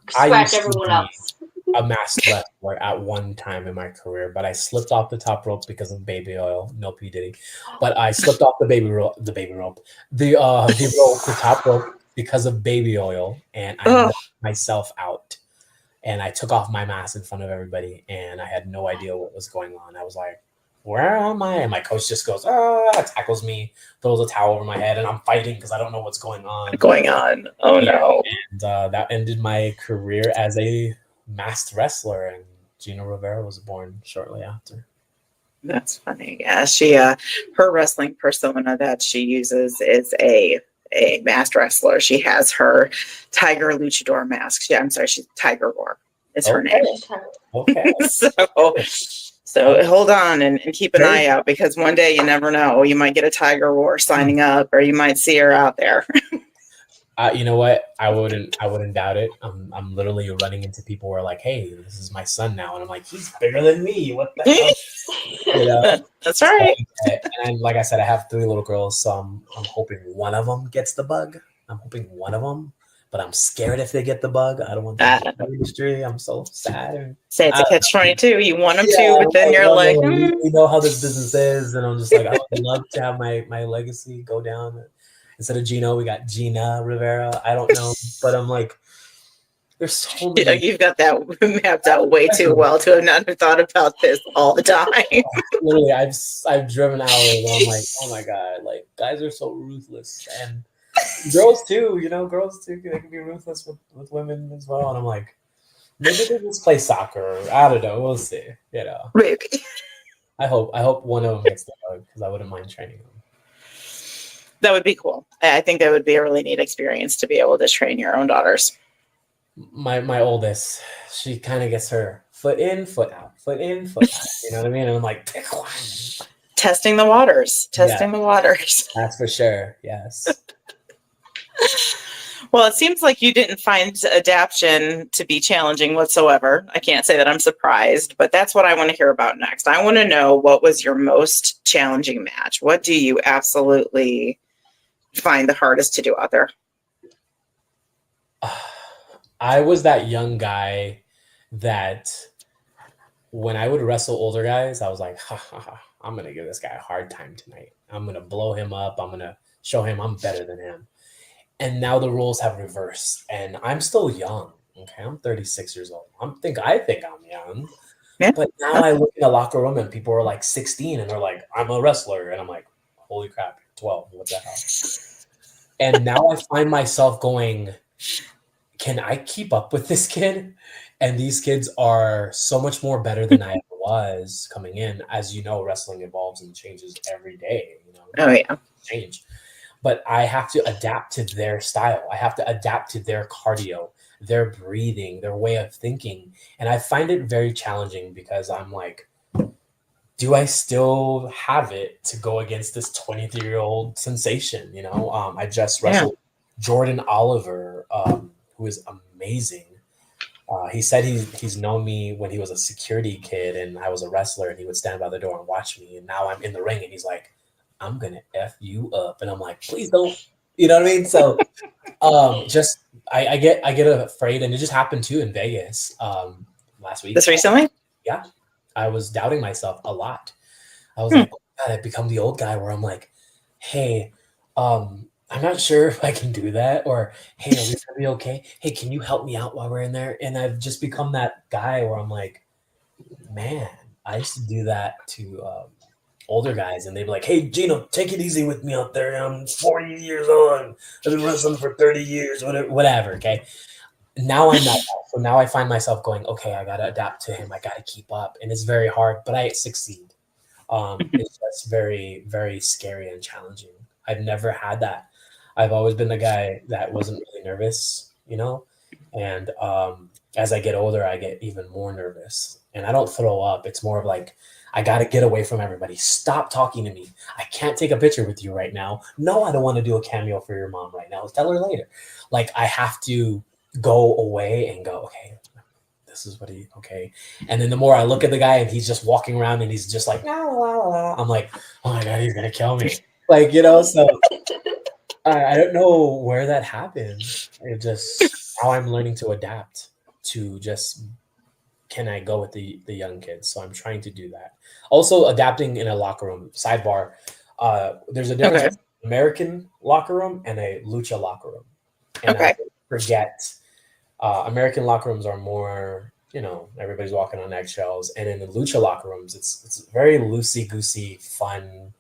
Scratch everyone else. A masked wrestler at one time in my career, but I slipped off the top rope because of baby oil. No P Diddy, but I slipped off the top rope because of baby oil, and I Ugh. knocked myself out. And I took off my mask in front of everybody, and I had no idea what was going on. I was like, where am I? And my coach just goes, tackles me, throws a towel over my head, and I'm fighting because I don't know what's going on. Going on. Oh Yeah. no. And that ended my career as a masked wrestler, and Gino Rivera was born shortly after. That's funny. Yeah, she her wrestling persona that she uses is a masked wrestler. She has her Tiger Luchador mask. I'm sorry, she's Tiger Roar is her name. Okay. So hold on and keep an eye out, because one day you never know. You might get a Tiger Roar signing up, or you might see her out there. You know what? I wouldn't doubt it. I'm literally running into people who are like, "Hey, this is my son now," and I'm like, "He's bigger than me. What the hell?" You know? That's right. And like I said, I have 3 little girls, so I'm hoping one of them gets the bug. I'm hoping one of them, but I'm scared if they get the bug. I don't want them to the industry. I'm so sad. Say it's a catch-22. You want them to, but then you're like, we know how this business is, and I'm just like, I would love to have my legacy go down. Instead of Gino, we got Gina Rivera. I don't know, but I'm like, there's so many. Yeah, you've got that mapped out way too well to have not thought about this all the time. Literally, I've driven hours, and I'm like, oh my god, like guys are so ruthless, and girls too. You know, girls too. They can be ruthless with women as well. And I'm like, maybe they just play soccer. I don't know. We'll see. You know, Maybe. I hope one of them gets the bug, because I wouldn't mind training them. That would be cool. I think that would be a really neat experience to be able to train your own daughters. My oldest, she kind of gets her foot in, foot out, foot in, foot out. You know what I mean? And I'm like, pick one. Testing the waters. Testing the waters. That's for sure. Yes. Well, it seems like you didn't find adaption to be challenging whatsoever. I can't say that I'm surprised, but that's what I want to hear about next. I want to know, what was your most challenging match? What do you absolutely find the hardest to do out there? I was that young guy that when I would wrestle older guys, I was like, I'm going to give this guy a hard time tonight. I'm going to blow him up. I'm going to show him I'm better than him. And now the roles have reversed, and I'm still young. Okay, I'm 36 years old. I think I'm young. Yeah. But now I look in the locker room and people are like 16 and they're like, I'm a wrestler. And I'm like, holy crap, 12. What the hell? And now I find myself going, can I keep up with this kid? And these kids are so much more better than I was coming in. As you know, wrestling evolves and changes every day. You know, oh yeah, change. But I have to adapt to their style. I have to adapt to their cardio, their breathing, their way of thinking. And I find it very challenging because I'm like, do I still have it to go against this 23-year-old sensation? You know, I just wrestled Jordan Oliver, who is amazing. He said he's known me when he was a security kid and I was a wrestler, and he would stand by the door and watch me. And now I'm in the ring and he's like, I'm going to F you up. And I'm like, please don't, you know what I mean? So just, I get afraid, and it just happened too in Vegas last week. This recently? Yeah. I was doubting myself a lot. I was like, oh God, I've become the old guy where I'm like, hey, I'm not sure if I can do that, or, hey, are we going to be okay? Hey, can you help me out while we're in there? And I've just become that guy where I'm like, man, I used to do that to older guys, and they'd be like, hey, Gino, take it easy with me out there. I'm 40 years on. I've been wrestling for 30 years, whatever, okay? Now I'm not that. So now I find myself going, okay, I got to adapt to him. I got to keep up. And it's very hard, but I succeed. It's just very, very scary and challenging. I've never had that. I've always been the guy that wasn't really nervous, you know? And as I get older, I get even more nervous. And I don't throw up. It's more of like, I got to get away from everybody. Stop talking to me. I can't take a picture with you right now. No, I don't want to do a cameo for your mom right now. Tell her later. Like, I have to go away and go, okay, this is what okay. And then the more I look at the guy and he's just walking around and he's just like, la, la, la, I'm like, oh my God, he's going to kill me. Like, you know, so I don't know where that happened. It just, how I'm learning to adapt to just, can I go with the young kids? So I'm trying to do that. Also adapting in a locker room. Sidebar, there's a difference between an American locker room and a lucha locker room. And I Okay. forget, American locker rooms are more, everybody's walking on eggshells. And in the lucha locker rooms, it's very loosey-goosey, fun,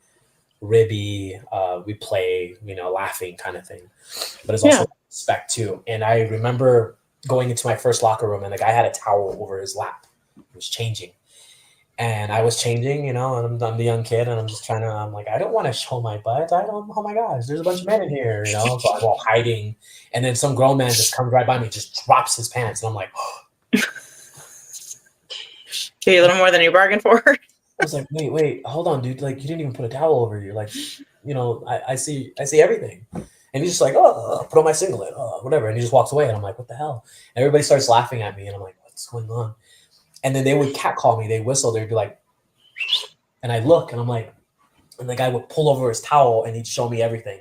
ribby, we play, laughing kind of thing. But it's Yeah. also respect too. And I remember going into my first locker room and the guy had a towel over his lap. He was changing. And I was changing, and I'm the young kid, and I'm like, I don't want to show my butt. Oh my gosh, there's a bunch of men in here, So I'm all hiding. And then some grown man just comes right by me, just drops his pants. And I'm like, Give you a little more than you bargained for. I was like, wait, hold on, dude. Like, you didn't even put a towel over you. Like, I see everything. And he's just like, put on my singlet, whatever. And he just walks away. And I'm like, what the hell? And everybody starts laughing at me. And I'm like, what's going on? And then they would catcall me. They whistle. They'd be like, and I look, and I'm like, and the guy would pull over his towel, and he'd show me everything.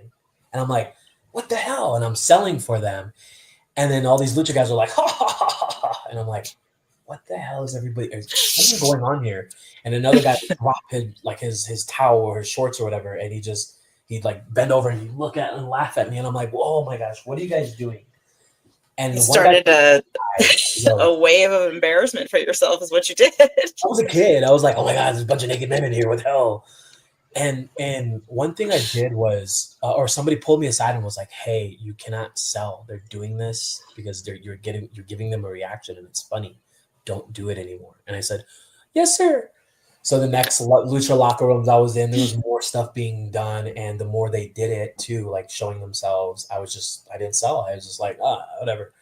And I'm like, what the hell? And I'm selling for them. And then all these lucha guys are like, ha, ha, ha, ha, ha. And I'm like, what the hell is everybody? What's going on here? And another guy would drop his towel or his shorts or whatever, and he'd like bend over and he'd look at and laugh at me. And I'm like, oh my gosh, what are you guys doing? And You started a wave of embarrassment for yourself is what you did. I was a kid. I was like, oh my God, there's a bunch of naked men in here. What the hell? And one thing I did was, or somebody pulled me aside and was like, hey, you cannot sell. They're doing this because you're giving them a reaction and it's funny. Don't do it anymore. And I said, yes, sir. So the next lucha locker rooms I was in, there was more stuff being done. And the more they did it too, like showing themselves, I didn't sell. I was just like, whatever.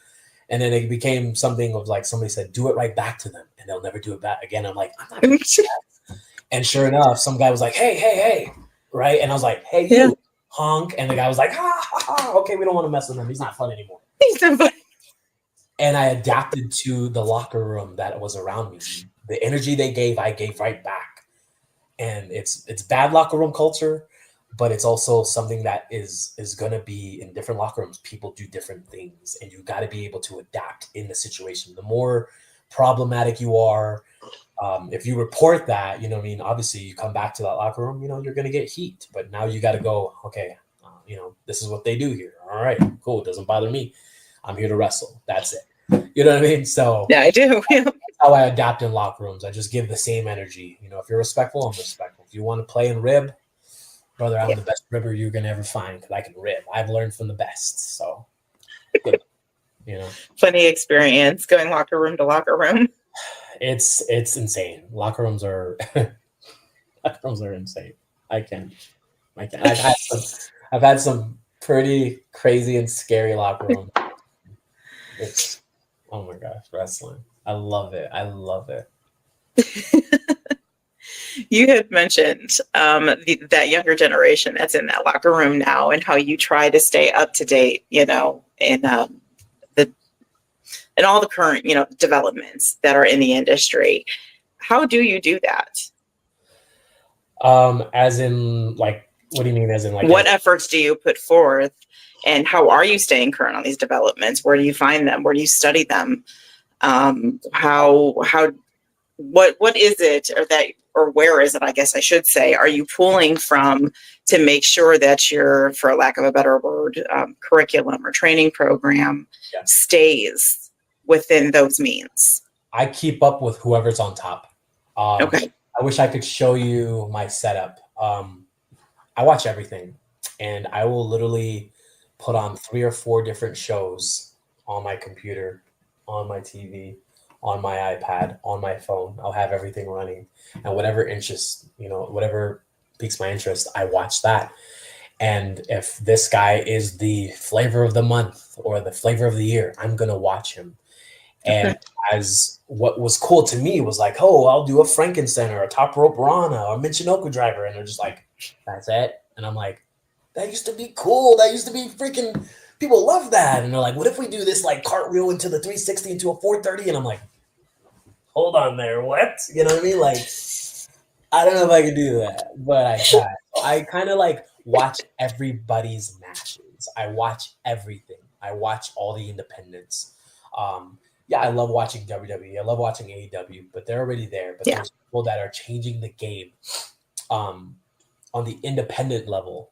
And then it became something of like, somebody said, do it right back to them and they'll never do it back again. I'm like, I'm not going to do that. And sure enough, some guy was like, hey. Right. And I was like, hey, you honk. And the guy was like, okay, we don't want to mess with him. He's not fun anymore. And I adapted to the locker room that was around me. The energy they gave, I gave right back. And it's bad locker room culture, but it's also something that is going to be in different locker rooms. People do different things, and you got to be able to adapt in the situation. The more problematic you are, if you report that, obviously you come back to that locker room, you're going to get heat. But now you got to go, okay, this is what they do here. All right, cool. It doesn't bother me. I'm here to wrestle. That's it. You know what I mean? So yeah, I do. That's how I adapt in locker rooms. I just give the same energy. If you're respectful, I'm respectful. If you want to play and rib, brother, I'm the best ribber you're gonna ever find because I can rib. I've learned from the best. So, good. Funny experience going locker room to locker room. It's insane. Locker rooms are insane. I can. I've had some pretty crazy and scary locker rooms. It's, oh my gosh, wrestling. I love it. You had mentioned that younger generation that's in that locker room now and how you try to stay up to date, in all the current, developments that are in the industry. How do you do that? As in, like, what do you mean? As in, like, what efforts do you put forth, and how are you staying current on these developments? Where do you find them? Where do you study them? What is it, or where is it? I guess I should say, are you pulling from to make sure that your, for lack of a better word, curriculum or training program stays within those means? I keep up with whoever's on top. Okay. I wish I could show you my setup. I watch everything, and I will literally put on 3 or 4 different shows on my computer, on my TV, on my iPad, on my phone. I'll have everything running, and whatever interests, whatever piques my interest, I watch that. And if this guy is the flavor of the month or the flavor of the year, I'm going to watch him. And as what was cool to me was like, oh, I'll do a Frankenstein or a top rope Rana or Michinoku driver. And they're just like, that's it. And I'm like, that used to be cool. That used to be freaking, people love that. And they're like, what if we do this like cartwheel into the 360 into a 430? And I'm like, hold on there. What? You know what I mean? Like, I don't know if I can do that, but I can. I kind of like watch everybody's matches. I watch everything. I watch all the independents. Yeah, I love watching WWE. I love watching AEW, but they're already there. But there's people that are changing the game on the independent level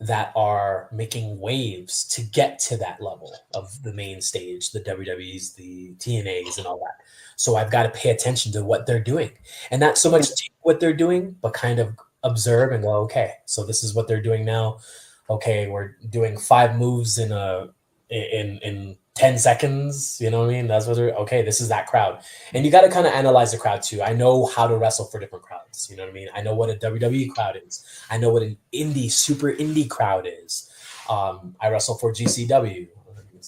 that are making waves to get to that level of the main stage, the WWEs, the TNAs, and all that. So I've got to pay attention to what they're doing, and not so much take what they're doing, but kind of observe and go, okay, so this is what they're doing now. Okay, we're doing 5 moves in 10 seconds. You know what I mean? That's what they're okay. This is that crowd, and you got to kind of analyze the crowd too. I know how to wrestle for different crowds. You know what I mean? I know what a WWE crowd is. I know what an super indie crowd is. I wrestle for GCW,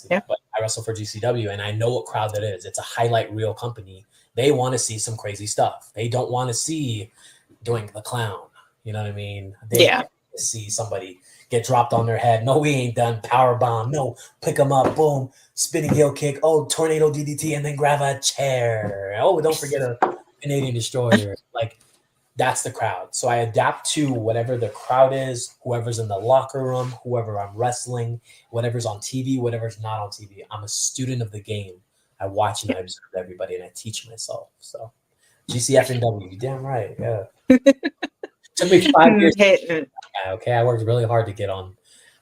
but I wrestle for GCW, and I know what crowd that is. It's a highlight reel company. They want to see some crazy stuff. They don't want to see doing the clown. You know what I mean? They want to see somebody get dropped on their head. No, we ain't done. Power bomb. No, pick them up. Boom. Spinning heel kick. Oh, tornado DDT, and then grab a chair. Oh, don't forget a Canadian destroyer. Like, that's the crowd. So I adapt to whatever the crowd is, whoever's in the locker room, whoever I'm wrestling, whatever's on TV, whatever's not on TV. I'm a student of the game. I watch and I observe everybody, and I teach myself. So GCF and W, damn right. Yeah. Took me 5 years. Okay, I worked really hard to get on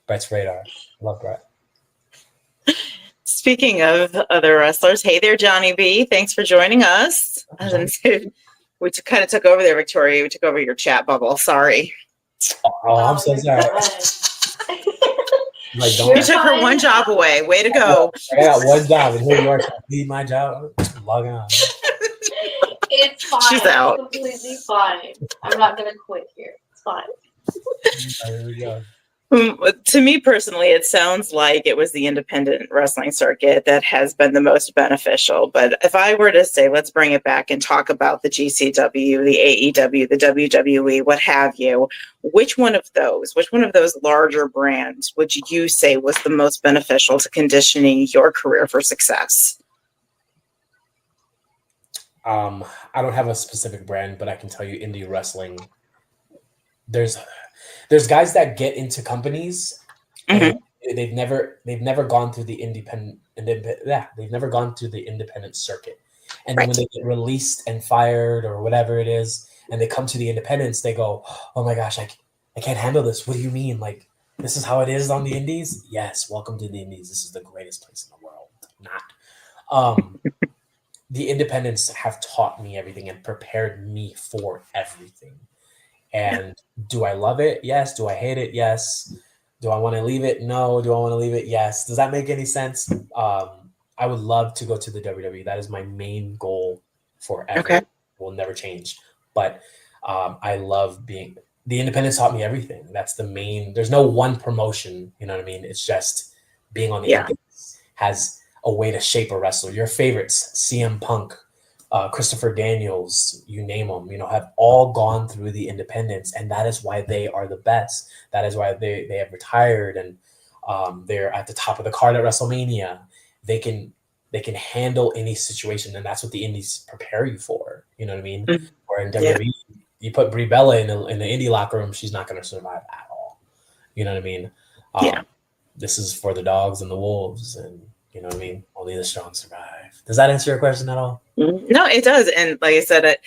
Brett's radar. Love Brett. Speaking of other wrestlers, hey there, Johnny B. Thanks for joining us. We kind of took over there, Victoria. We took over your chat bubble. Sorry. Oh, I'm so sorry. Like, you took her one job away. Way to go. I got one job, and here you are trying to leave my job. Log on. It's fine. She's out. It's completely fine. I'm not going to quit here. It's fine. There we go. To me personally, it sounds like it was the independent wrestling circuit that has been the most beneficial. But if I were to say, let's bring it back and talk about the GCW, the AEW, the WWE, what have you, which one of those larger brands would you say was the most beneficial to conditioning your career for success? I don't have a specific brand, but I can tell you indie wrestling. There's guys that get into companies and they've never gone through the independent circuit. And then when they get released and fired or whatever it is, and they come to the independents, they go, oh my gosh, I can't handle this. What do you mean? Like, this is how it is on the indies? Yes, welcome to the indies. This is the greatest place in the world. Not. The independents have taught me everything and prepared me for everything. And do I love it? Yes. Do I hate it? Yes. Do I want to leave it? No. Do I want to leave it? Yes. Does that make any sense? I would love to go to the WWE. That is my main goal forever. Okay. It will never change. But I love the independents taught me everything. That's the main. There's no one promotion. You know what I mean? It's just being on the independents has a way to shape a wrestler. Your favorites, CM Punk, Christopher Daniels, you name them, have all gone through the independents, and that is why they are the best. That is why they have retired, and they're at the top of the card at WrestleMania. They can handle any situation, and that's what the indies prepare you for. You know what I mean? Mm-hmm. Or in WWE, you put Brie Bella in the indie locker room, she's not going to survive at all. You know what I mean? This is for the dogs and the wolves, and you know what I mean? Only the strong survive. Does that answer your question at all? No, it does. And like I said,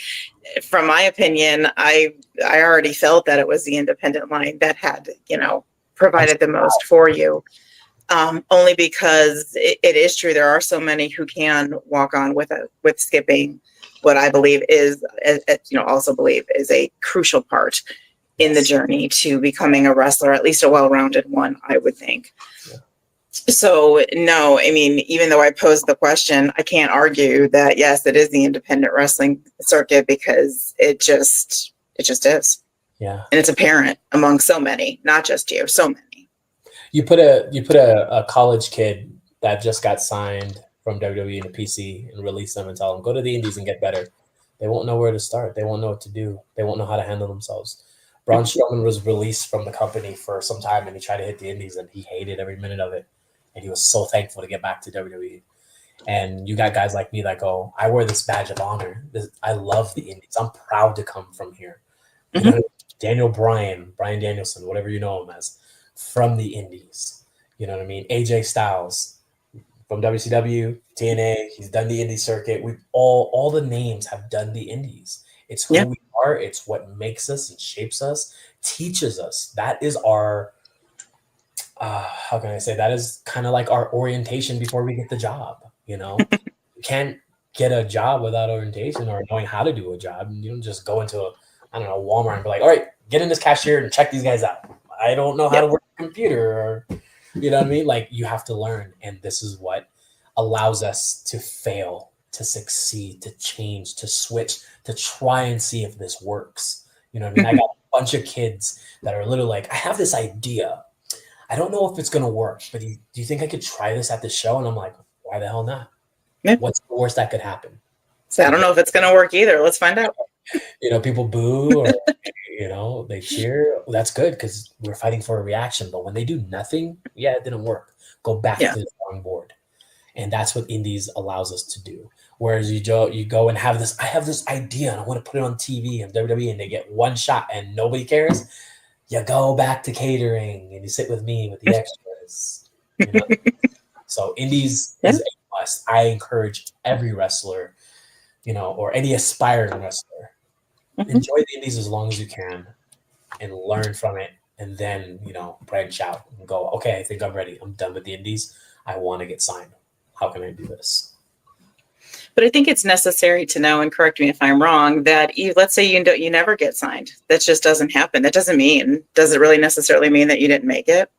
from my opinion, I already felt that it was the independent line that had, provided the most for you. Only because it is true. There are so many who can walk on with skipping what I believe is, also believe is a crucial part in the journey to becoming a wrestler, at least a well-rounded one, I would think. Yeah. So, no, I mean, even though I posed the question, I can't argue that, yes, it is the independent wrestling circuit because it just is. Yeah. And it's apparent among so many, not just you, so many. You put a college kid that just got signed from WWE and the PC and release them and tell them, go to the indies and get better. They won't know where to start. They won't know what to do. They won't know how to handle themselves. Braun Strowman was released from the company for some time, and he tried to hit the indies, and he hated every minute of it. And he was so thankful to get back to WWE. And you got guys like me that go, I wear this badge of honor. I love the indies. I'm proud to come from here. Mm-hmm. Daniel Bryan Danielson, whatever you know him as, from the indies. You know what I mean? AJ Styles from WCW, TNA. He's done the indie circuit. We've all the names have done the indies. It's who we are. It's what makes us and shapes us, teaches us. That is our how can I say, that is kind of like our orientation before we get the job. You can't get a job without orientation or knowing how to do a job. You don't just go into I don't know, Walmart and be like, all right, get in this cashier and check these guys out. I don't know how to work a computer, or you know what I mean? Like, you have to learn, and this is what allows us to fail, to succeed, to change, to switch, to try and see if this works. You know what I mean? I got a bunch of kids that are literally like, I have this idea. I don't know if it's going to work, but do you think I could try this at the show? And I'm like, why the hell not? Yeah. What's the worst that could happen? So I don't know if it's going to work either. Let's find out. People boo or, they cheer. Well, that's good because we're fighting for a reaction. But when they do nothing, yeah, it didn't work. Go back to the drawing board. And that's what indies allows us to do. Whereas you go and I have this idea and I want to put it on TV and WWE, and they get one shot and nobody cares. You go back to catering and you sit with me with the extras. So indies is a must. I encourage every wrestler, or any aspiring wrestler, enjoy the indies as long as you can and learn from it. And then, branch out and go, okay, I think I'm ready. I'm done with the indies. I want to get signed. How can I do this? But I think it's necessary to know, and correct me if I'm wrong, that let's say you never get signed. That just doesn't happen. That does it really necessarily mean that you didn't make it?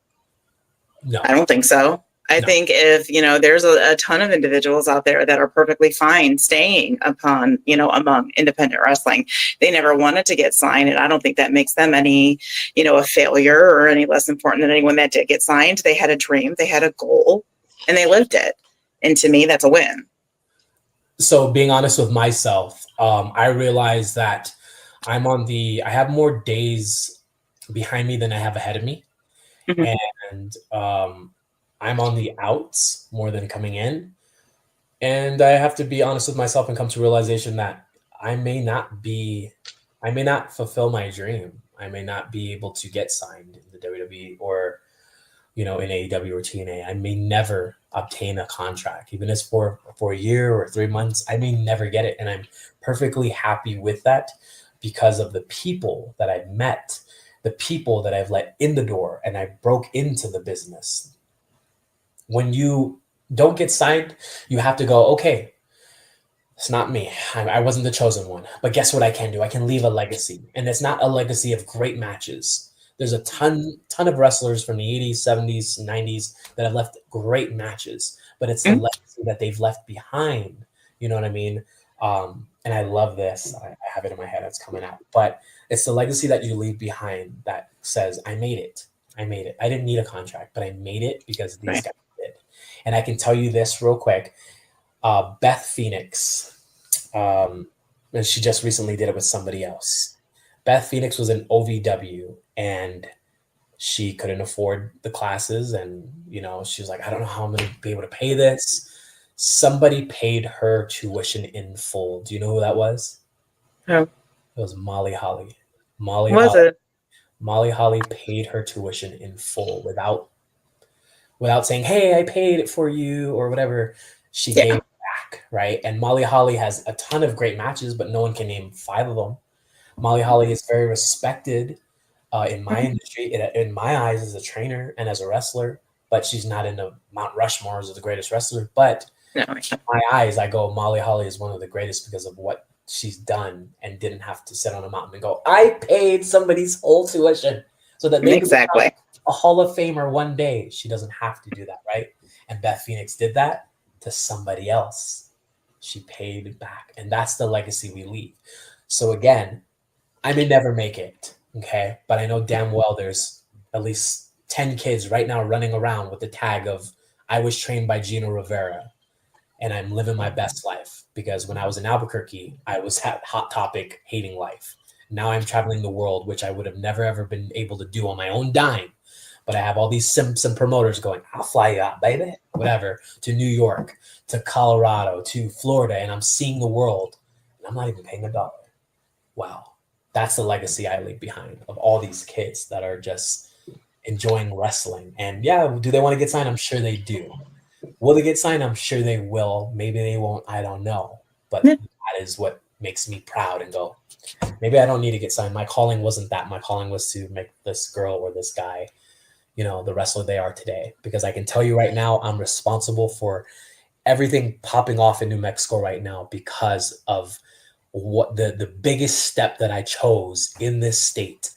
No. I don't think so. I think if, there's a ton of individuals out there that are perfectly fine staying among independent wrestling. They never wanted to get signed. And I don't think that makes them any, a failure or any less important than anyone that did get signed. They had a dream, they had a goal, and they lived it. And to me, that's a win. So being honest with myself, I realized that I have more days behind me than I have ahead of me. Mm-hmm. And I'm on the outs more than coming in. And I have to be honest with myself and come to realization that I may not fulfill my dream. I may not be able to get signed in the WWE or, in AEW or TNA. I may never obtain a contract, even if it's for a year or 3 months. I may never get it. And I'm perfectly happy with that because of the people that I've met, the people that I've let in the door, and I broke into the business. When you don't get signed, you have to go, okay, it's not me. I wasn't the chosen one. But guess what I can do? I can leave a legacy. And it's not a legacy of great matches. There's a ton of wrestlers from the 80s, 70s, 90s that have left great matches. But it's the legacy that they've left behind. You know what I mean? And I love this. I have it in my head. It's coming out. But it's the legacy that you leave behind that says, I made it. I made it. I didn't need a contract, but I made it because these guys did. And I can tell you this real quick. Beth Phoenix, and she just recently did it with somebody else. Beth Phoenix was in OVW, and she couldn't afford the classes. And, she was like, I don't know how I'm going to be able to pay this. Somebody paid her tuition in full. Do you know who that was? No. It was Molly Holly. Molly Holly paid her tuition in full without saying, hey, I paid it for you or whatever. She gave it back, right? And Molly Holly has a ton of great matches, but no one can name 5 of them. Molly Holly is very respected in my industry, in my eyes, as a trainer and as a wrestler, but she's not in the Mount Rushmore as the greatest wrestler. But in my eyes, I go, Molly Holly is one of the greatest because of what she's done and didn't have to sit on a mountain and go, I paid somebody's whole tuition so that they could become a Hall of Famer one day. She doesn't have to do that, right? And Beth Phoenix did that to somebody else. She paid it back. And that's the legacy we leave. So again, I may never make it, okay? But I know damn well there's at least 10 kids right now running around with the tag of, I was trained by Gino Rivera, and I'm living my best life. Because when I was in Albuquerque, I was Hot Topic hating life. Now I'm traveling the world, which I would have never, ever been able to do on my own dime. But I have all these Simpson promoters going, I'll fly you out, baby, whatever, to New York, to Colorado, to Florida, and I'm seeing the world, and I'm not even paying $1. Wow. That's the legacy I leave behind of all these kids that are just enjoying wrestling. And yeah, do they want to get signed? I'm sure they do. Will they get signed? I'm sure they will. Maybe they won't. I don't know. But that is what makes me proud and go, maybe I don't need to get signed. My calling wasn't that. My calling was to make this girl or this guy, the wrestler they are today. Because I can tell you right now, I'm responsible for everything popping off in New Mexico right now because of what the biggest step that I chose in this state.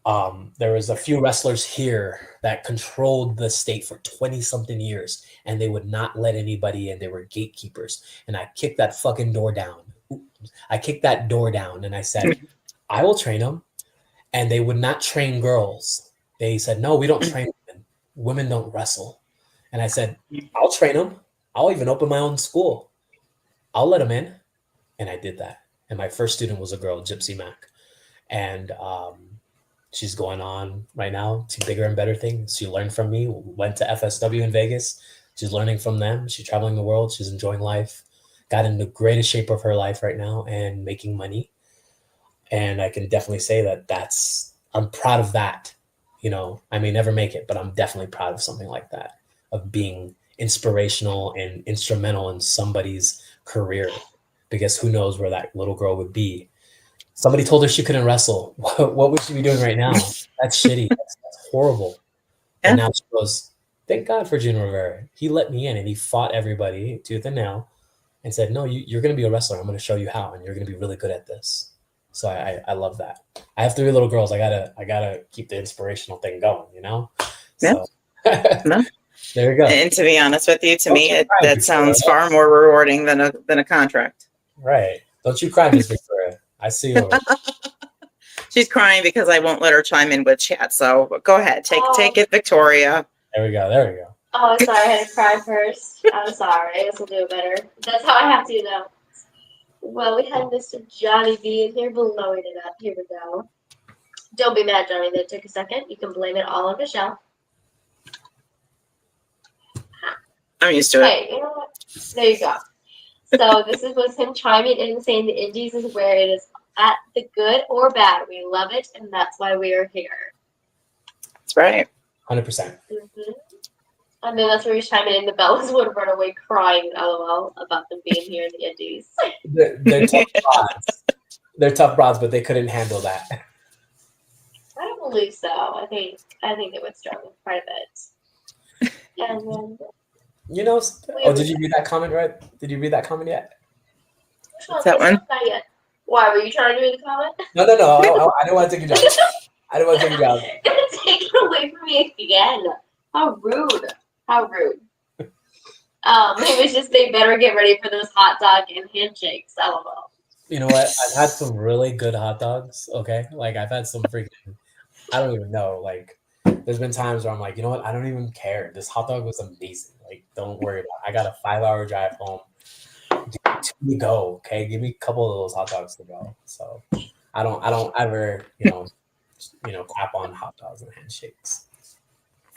There was a few wrestlers here that controlled the state for 20 something years, and they would not let anybody in. They were gatekeepers. And I kicked that fucking door down. I kicked that door down and I said, I will train them. And they would not train girls. They said, no, we don't train women. Women don't wrestle. And I said, I'll train them. I'll even open my own school. I'll let them in. And I did that. And my first student was a girl, Gypsy Mac. And she's going on right now to bigger and better things. She learned from me, went to FSW in Vegas. She's learning from them. She's traveling the world. She's enjoying life. Got in the greatest shape of her life right now and making money. And I can definitely say that I'm proud of that. I may never make it, but I'm definitely proud of something like that, of being inspirational and instrumental in somebody's career, because who knows where that little girl would be. Somebody told her she couldn't wrestle. What would she be doing right now? That's shitty. That's horrible. Yeah. And now she goes, thank God for Gino Rivera. He let me in and he fought everybody tooth and nail and said, no, you're going to be a wrestler. I'm going to show you how, and you're going to be really good at this. So I love that. I have 3 little girls. I gotta keep the inspirational thing going, Yeah. So, No. There you go. And to be honest with you, to me, that sounds far more rewarding than a contract. Right. Don't you cry, Miss Victoria. I see you over. She's crying because I won't let her chime in with chat. So go ahead. Take it, Victoria. There we go. Oh, sorry, I had to cry first. I'm sorry. I guess I'll do it better. That's how I have to, though. Well, we had Mr. Johnny B in here blowing it up. Here we go. Don't be mad, Johnny, that it took a second. You can blame it all on Michelle. I'm used to it. Hey, you know what? There you go. So this was him chiming in and saying the Indies is where it is at, the good or bad. We love it, and that's why we are here. That's right. 100%. Mm-hmm. And then that's where he's chiming in. The Bellas would run away crying, lol, about them being here in the Indies. They're tough broads. They're tough broads, but they couldn't handle that. I don't believe so. I think they would struggle quite a bit. And then did you read that comment, right? Did you read that comment yet? That one? Not yet. Why, were you trying to read the comment? No. I didn't want to take your job. Take it away from me again. How rude. It was just, they better get ready for those hot dog and handshakes. LOL. You know what? I've had some really good hot dogs. Okay, like I've had some freaking. I don't even know. Like, there's been times where I'm like, you know what? I don't even care. This hot dog was amazing. Like, don't worry about it. I got a 5-hour drive home. Give me 2 to go. Okay, give me a couple of those hot dogs to go. So I don't ever crap on hot dogs and handshakes.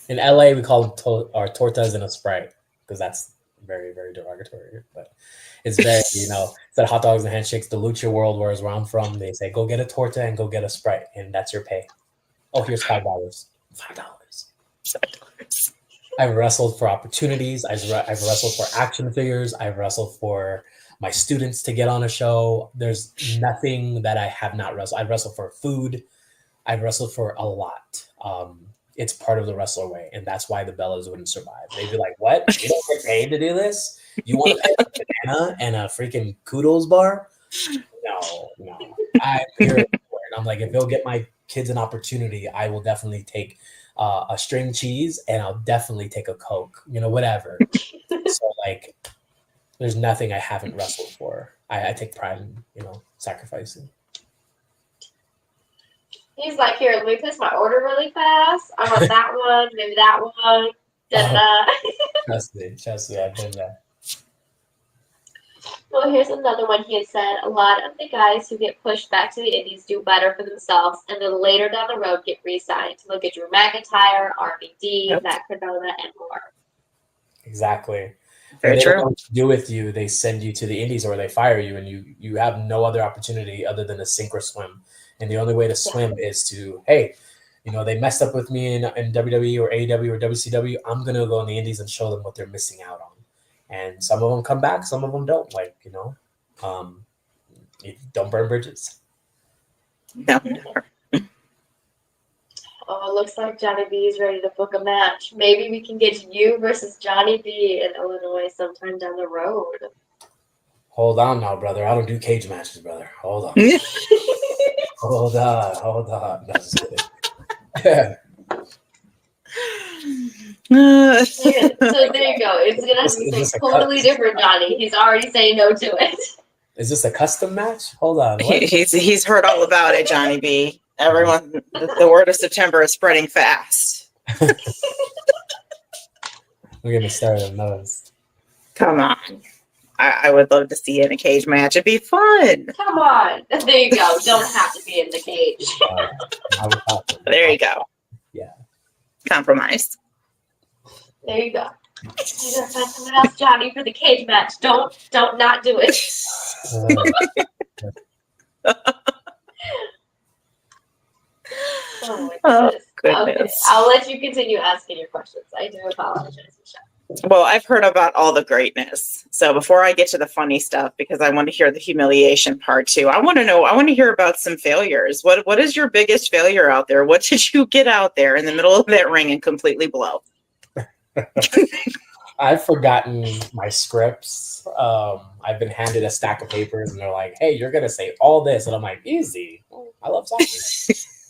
In LA, we call them tortas and a Sprite because that's very, very derogatory. But it's very, instead of hot dogs and handshakes, the lucha world, where I'm from, they say, go get a torta and go get a Sprite, and that's your pay. Oh, here's $5. $5. I've wrestled for opportunities. I've wrestled for action figures. I've wrestled for my students to get on a show. There's nothing that I have not wrestled. I've wrestled for food. I've wrestled for a lot. It's part of the wrestler way, and that's why the Bellas wouldn't survive. They'd be like, what? You don't get paid to do this? You want to pay a banana and a freaking Kudos bar? No. I'm here for it. I'm like, if you'll get my kids an opportunity, I will definitely take a string cheese, and I'll definitely take a Coke, whatever. So, like, there's nothing I haven't wrestled for. I take pride in, sacrificing. He's like, here, let me place my order really fast. I want that one, maybe that one. Trust me, I've done that. Well, here's another one. He had said, a lot of the guys who get pushed back to the Indies do better for themselves, and then later down the road get re-signed. Look at Drew McIntyre, RVD, Matt Cardona, and more. Exactly. Very true. Don't know what to do with you. They send you to the Indies or they fire you, and you have no other opportunity other than to sink or swim. And the only way to swim is to, hey, they messed up with me in WWE or AEW or WCW. I'm going to go in the Indies and show them what they're missing out on. And some of them come back, some of them don't. Like, don't burn bridges. No, never. Oh, looks like Johnny B is ready to book a match. Maybe we can get you versus Johnny B in Illinois sometime down the road. Hold on now, brother. I don't do cage matches, brother. Hold on. Hold on. No, just kidding. So there you go. It's gonna have to be something totally different, Johnny. He's already saying no to it. Is this a custom match? Hold on. What? He's heard all about it, Johnny B. Everyone, the word of September is spreading fast. Don't get me started on those. Come on. I would love to see you in a cage match. It'd be fun. Come on. There you go. Don't have to be in the cage. There you go. Yeah. Compromise. There you go. You're gonna find someone else, Johnny, for the cage match. Don't not do it. Oh my goodness. Okay, I'll let you continue asking your questions. I do apologize, Michelle. Well, I've heard about all the greatness. So before I get to the funny stuff, because I want to hear the humiliation part too, I want to hear about some failures. What is your biggest failure out there? What did you get out there in the middle of that ring and completely blow? I've forgotten my scripts. I've been handed a stack of papers and they're like, hey, you're going to say all this. And I'm like, easy. I love talking.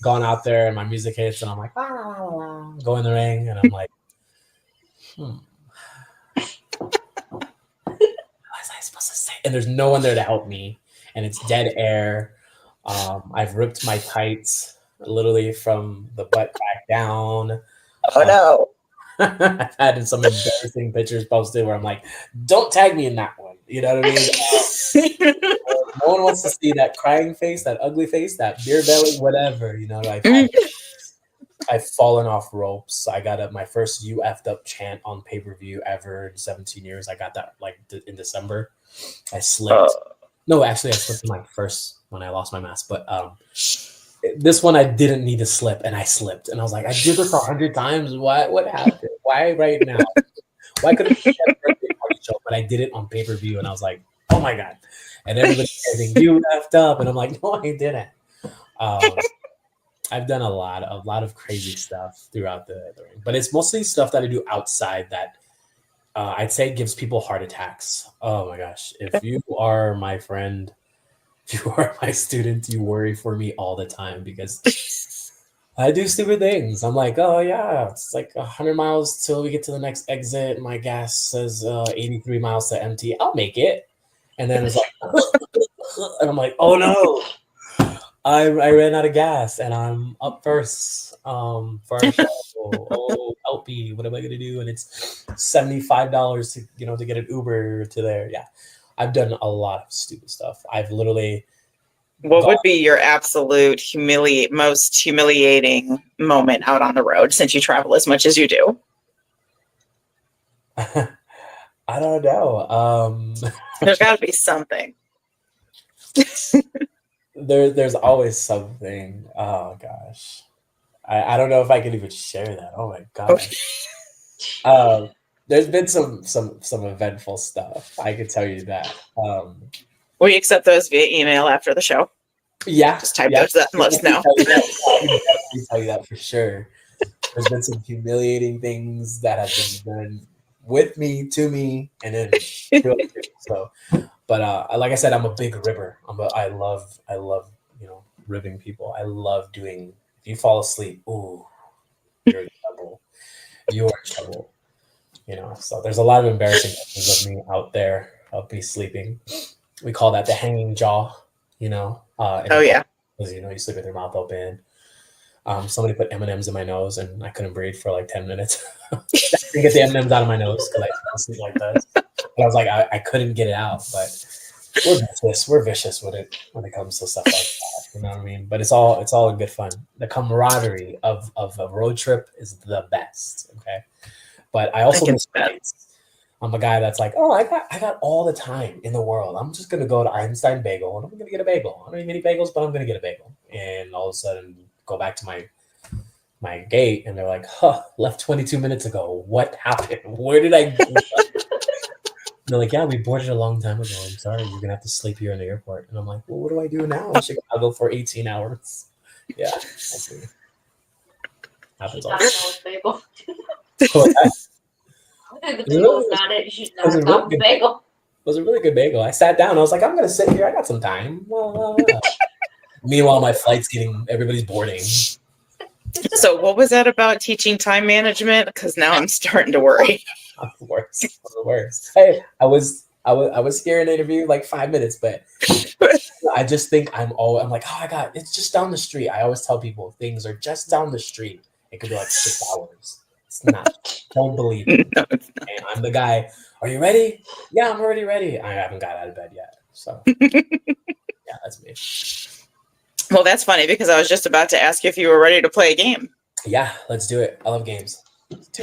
Gone out there and my music hits and I'm like, go in the ring. And I'm like, what was I supposed to say? And there's no one there to help me. And it's dead air. I've ripped my tights literally from the butt back down. Oh, no. I've had some embarrassing pictures posted where I'm like, don't tag me in that one. You know what I mean? No one wants to see that crying face, that ugly face, that beer belly, whatever. You know, I've fallen off ropes. I got my first "You effed up" chant on pay-per-view ever in 17 years. I got that like in December. I slipped. No, actually, I slipped in my first when I lost my mask. But this one I didn't need to slip, and I slipped. And I was like, I did this 100 times. What happened? Why right now? Why couldn't I get a birthday party show? But I did it on pay-per-view, and I was like, oh my God. And everybody's saying, you effed up. And I'm like, no, I didn't. I've done a lot of crazy stuff throughout the ring. But it's mostly stuff that I do outside that I'd say gives people heart attacks. Oh my gosh. If you are my friend, if you are my student, you worry for me all the time because I do stupid things. I'm like, oh yeah, it's like 100 miles till we get to the next exit. My gas says 83 miles to empty. I'll make it. And then it's like, and I'm like, oh no, I ran out of gas and I'm up first for our show. Oh, help me. What am I going to do? And it's $75 to get an Uber to there. Yeah. I've done a lot of stupid stuff. I've literally. What would be your absolute most humiliating moment out on the road since you travel as much as you do? I don't know. There's got to be something. There's always something. Oh gosh, I don't know if I can even share that. Oh my gosh. There's been some eventful stuff. I can tell you that. Will you accept those via email after the show? Yeah, just type those up and let us know. I can definitely tell you that for sure. There's been some humiliating things that have been done with me, to me, and then so. But like I said, I'm a big ribber. I love ribbing people. I love doing. If you fall asleep, ooh, you're in trouble. You are in trouble. So there's a lot of embarrassing pictures of me out there of me sleeping. We call that the hanging jaw. Oh yeah. Because you sleep with your mouth open. Somebody put M&Ms in my nose and I couldn't breathe for like 10 minutes. I couldn't get the M&Ms out of my nose because I couldn't sleep like this. But I was like, I couldn't get it out. But we're vicious when it comes to stuff like that. You know what I mean? But it's all in good fun. The camaraderie of a road trip is the best. Okay. But I also miss nights. I'm a guy that's like, oh, I got all the time in the world. I'm just gonna go to Einstein Bagel and I'm gonna get a bagel. I don't eat many bagels, but I'm gonna get a bagel. And all of a sudden go back to my gate and they're like, left 22 minutes ago. What happened? Where did I go? They're like, yeah, we boarded a long time ago. I'm sorry, you're gonna have to sleep here in the airport. And I'm like, well, what do I do now in Chicago for 18 hours? Yeah. Happens should all not the go with bagel. time. The bagel's not it. You should not go with bagel. It was a really good bagel. I sat down. I was like, I'm gonna sit here. I got some time. Meanwhile, my flight's everybody's boarding. So what was that about teaching time management? Because now I'm starting to worry. I'm the worst. I'm the worst. Hey, I was here in the interview like 5 minutes, but I just think I'm like, oh, it's just down the street. I always tell people things are just down the street. It could be like 6 hours. It's not. Don't believe it. No, And I'm the guy. Are you ready? Yeah, I'm already ready. I haven't got out of bed yet. So yeah, that's me. well, that's funny because I was just about to ask you if you were ready to play a game. Yeah, let's do it. I love games.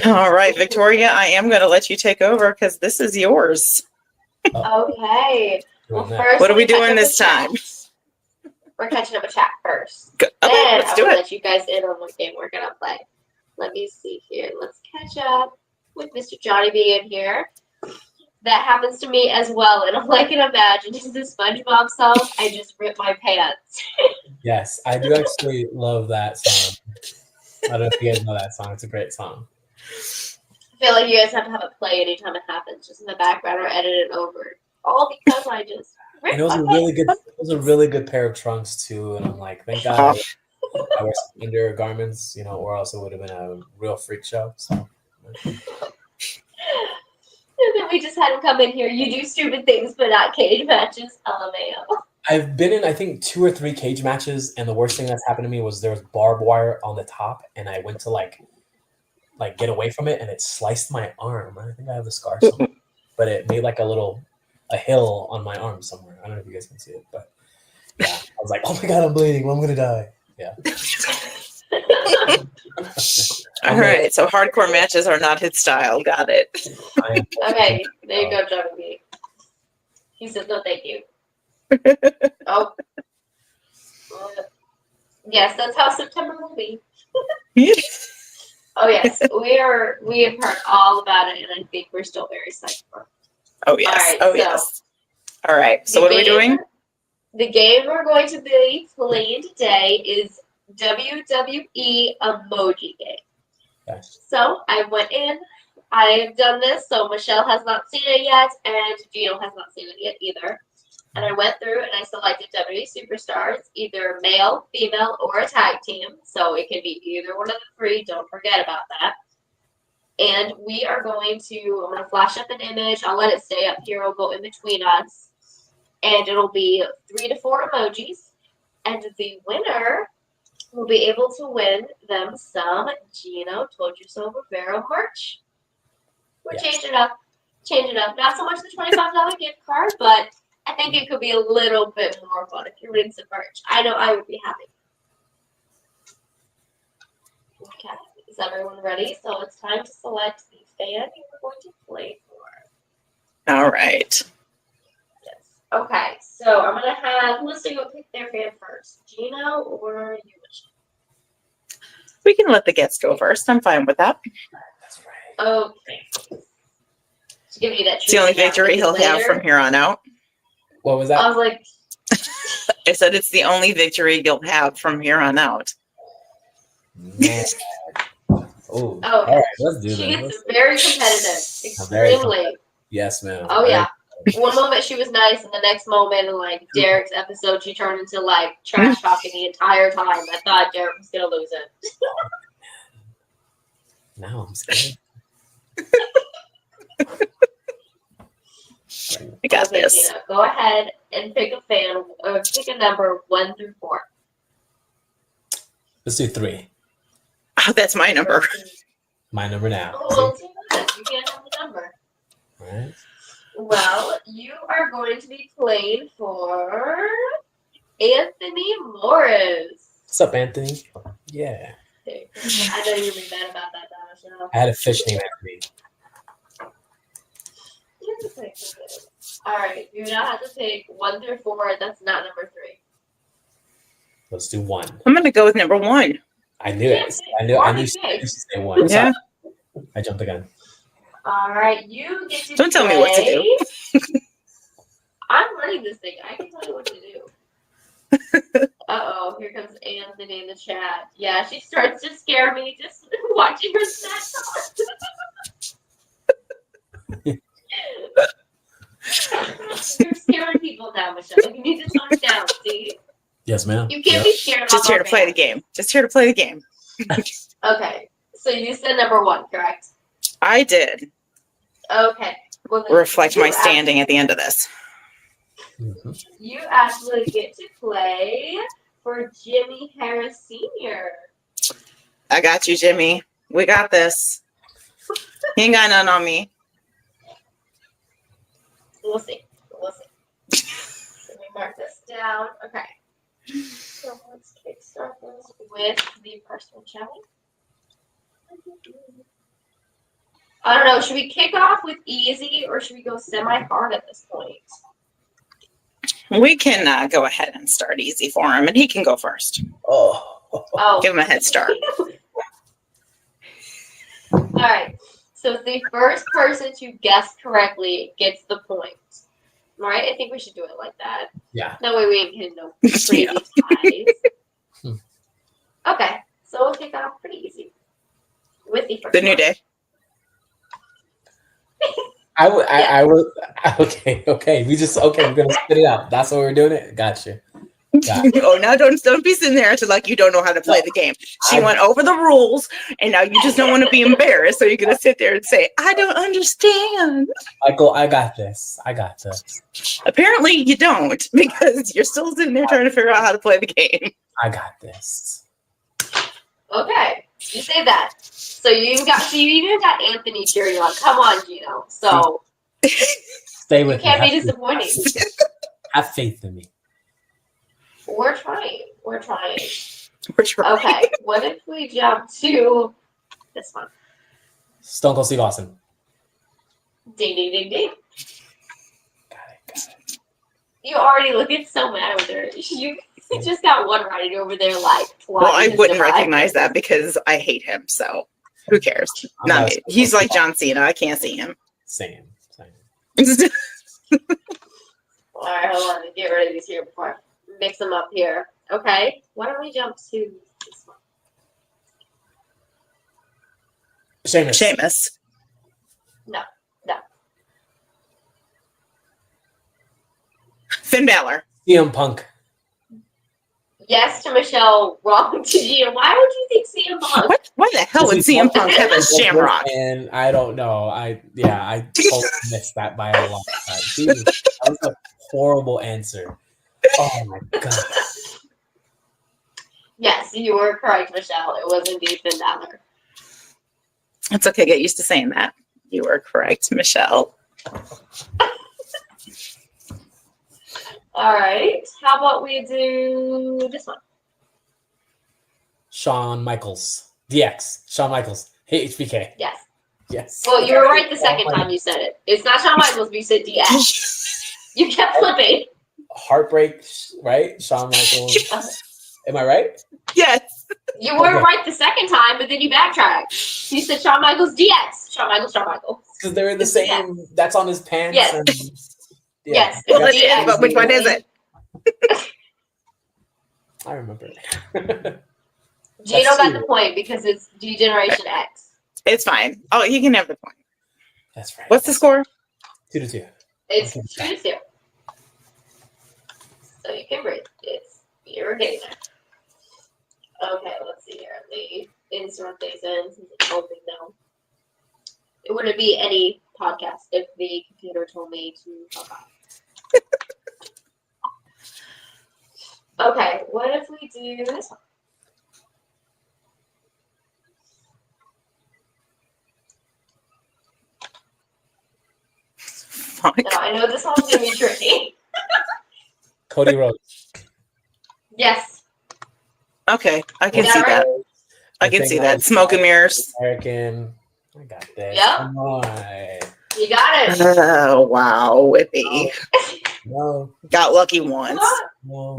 All right, Victoria, I am going to let you take over because this is yours. Okay. Well, first, What are we let me catch doing up this with time? chat. We're catching up with chat first. Okay, Then let's I'm do gonna it. let you guys in on what game we're gonna play. Let me see here. Let's catch up with Mr. Johnny B in here. That happens to me as well, and all I can imagine is the SpongeBob song. I just ripped my pants. Yes, I do actually love that song. I don't know if you guys know that song. It's a great song. I feel like you guys have to have it play anytime it happens, just in the background or edit it over. All because I just ripped And it was my a really good pair of trunks too. And I'm like, thank God I wear some undergarments, or else it would have been a real freak show. So. And then we just had him come in here. You do stupid things, but not cage matches. LMAO. I've been in, I think, 2 or 3 cage matches, and the worst thing that's happened to me was there was barbed wire on the top, and I went to like get away from it, and it sliced my arm. I think I have the scar somewhere, but it made like a hill on my arm somewhere. I don't know if you guys can see it, but yeah, I was like, oh my God, I'm bleeding. I'm gonna die. Yeah. All right, so hardcore matches are not his style. Got it. Okay, there you go, Johnny B. He says no, thank you. Oh. Yes, that's how September will be. Oh yes, we have heard all about it, and I think we're still very psyched for it. Oh yes. All right, Yes. All right. So what are we doing? The game we're going to be playing today is WWE Emoji Game. Okay. So I went in. I have done this, so Michelle has not seen it yet, and Gino has not seen it yet either. And I went through and I selected WWE superstars, either male, female, or a tag team. So it can be either one of the 3. Don't forget about that. And we are I'm going to flash up an image. I'll let it stay up here. It'll go in between us. And it'll be 3 to 4 emojis. And the winner will be able to win them some Gino Toldyouso Rivera merch. We're changing it up. Not so much the $25 gift card, but I think it could be a little bit more fun if you're winning some merch. I know I would be happy. Okay, is everyone ready? So it's time to select the fan you're going to play for. All right. Yes. Okay, so I'm going to have, who wants to go pick their fan first? Gino or you, Michelle? We can let the guests go first. I'm fine with that. That's right. Okay. To give you that It's the only victory he'll have from here on out. What was that? I was like, I said it's the only victory you'll have from here on out. Man. Oh, okay. All right, let's do She this. gets very competitive. Extremely. Yes, ma'am. Oh, yeah. One moment she was nice, and the next moment, in like Derek's episode, she turned into like trash talking the entire time. I thought Derek was gonna lose it. Now I'm scared. I got Okay, this. Gina, go ahead and pick a fan or pick a number 1 through 4. Let's do 3. Oh, that's my number. My number now. Oh, you can't have the number. All right. Well, you are going to be playing for Anthony Morris. What's up, Anthony? Yeah. I know you'll be mad about that, Michelle. I had a fish named Anthony. All right, you now have to pick 1 through 4. That's not number 3. Let's do 1. I'm going to go with number 1. I knew it. I knew she say 1. Yeah. Sorry. I jumped the gun. All right, you get to Don't tell me what to do. I'm running this thing. I can tell you what to do. Uh-oh, here comes Anthony in the chat. Yeah, she starts to scare me just watching her snacks on. You're scaring people now, Michelle. You need to tone it down, see? Yes, ma'am. You can't be scared Just of here our to play the fans. game. Just here to play the game. Okay, so you said number 1, correct? I did Okay. Well, then reflect you my standing at the end of this. You actually get to play for Jimmy Harris Sr. I got you, Jimmy. We got this. He ain't got none on me. We'll see. We'll see. Let me mark this down. Okay. So let's kickstart this with the first one, shall we? I don't know. Should we kick off with easy or should we go semi-hard at this point? We can go ahead and start easy for him, and he can go first. Oh. Give him a head start. All right. So the first person to guess correctly gets the point. All right? I think we should do it like that. Yeah. That way we ain't getting no crazy ties. Okay. So we'll kick off pretty easy with the first The new one. day. I would. Okay. We're gonna spit it out. That's what we're doing. It. Gotcha. Oh, now don't be sitting there acting like you don't know how to play the game. She went over the rules, and now you just don't want to be embarrassed, so you're gonna sit there and say, "I don't understand." Michael, I got this. Apparently, you don't, because you're still sitting there trying to figure out how to play the game. I got this. Okay. You say that. So you even got Anthony cheering on. Come on, Gino. So Stay with you can't me. be disappointing. Have faith in me. We're trying. We're trying. Okay. What if we jump to this one? Stone Cold Steve Austin. Ding, ding, ding, ding. Got it. You already looking so mad with her. You just got one right over there, like. Well, I wouldn't recognize that because I hate him. So who cares? Not me. He's like John Cena. I can't see him. Same. All right, hold on. Get rid of these here before I mix them up here. Okay. Why don't we jump to this one? Sheamus. No. Finn Balor. CM Punk. Yes to Michelle, wrong to Gina. Why would you think CM Punk? What? Why the hell would CM Punk have a shamrock? And I don't know. I totally missed that by a lot. That was a horrible answer. Oh my god. Yes, you were correct, Michelle. It was indeed Finn Balor. It's okay. Get used to saying that. You were correct, Michelle. All right. How about we do this one? Shawn Michaels. DX. Shawn Michaels. Hey, HBK. Yes. Yes. Well, you were right the second time you said it. It's not Shawn Michaels, but you said DX. You kept flipping. Heartbreak, right? Shawn Michaels. Am I right? Yes. You were right the second time, but then you backtracked. You said Shawn Michaels DX. Shawn Michaels. Because they're in the same. DX. That's on his pants. Yes. And, Yes. Well, it is, but which one is it? I remember. Gino got the point because it's D-Generation X. It's fine. Oh, you can have the point. That's right. What's the score? 2-2. It's 2-2. So you can breathe. You're getting there. Okay, let's see here. Let me insert these in since it's holding down. It wouldn't be any podcast if the computer told me to fuck off. Okay, what if we do this one? Fuck. Now, I know this one's going to be tricky. Cody Rhodes. Yes. Okay, I can Yeah, see right. that. I can see that. Smoke and mirrors. American. I got this. Yep. Come on. You got it. Oh, wow. Whippy. No. Got lucky once. No.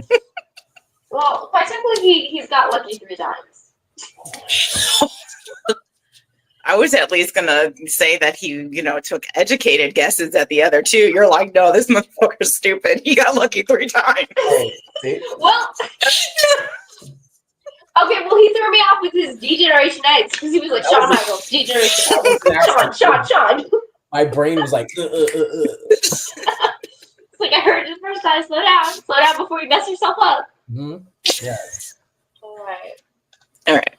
Well, quite technically, he's got lucky 3 times. I was at least gonna say that he, took educated guesses at the other two. You're like, no, this motherfucker's stupid. He got lucky 3 times. Oh, see? Well, okay, well, he threw me off with his D-Generation X because he was like, Shawn Michaels, D-Generation X. Sean. My brain was like, It's like, I heard it first time. Slow down before you mess yourself up. Mm-hmm. Yes. All right. All right.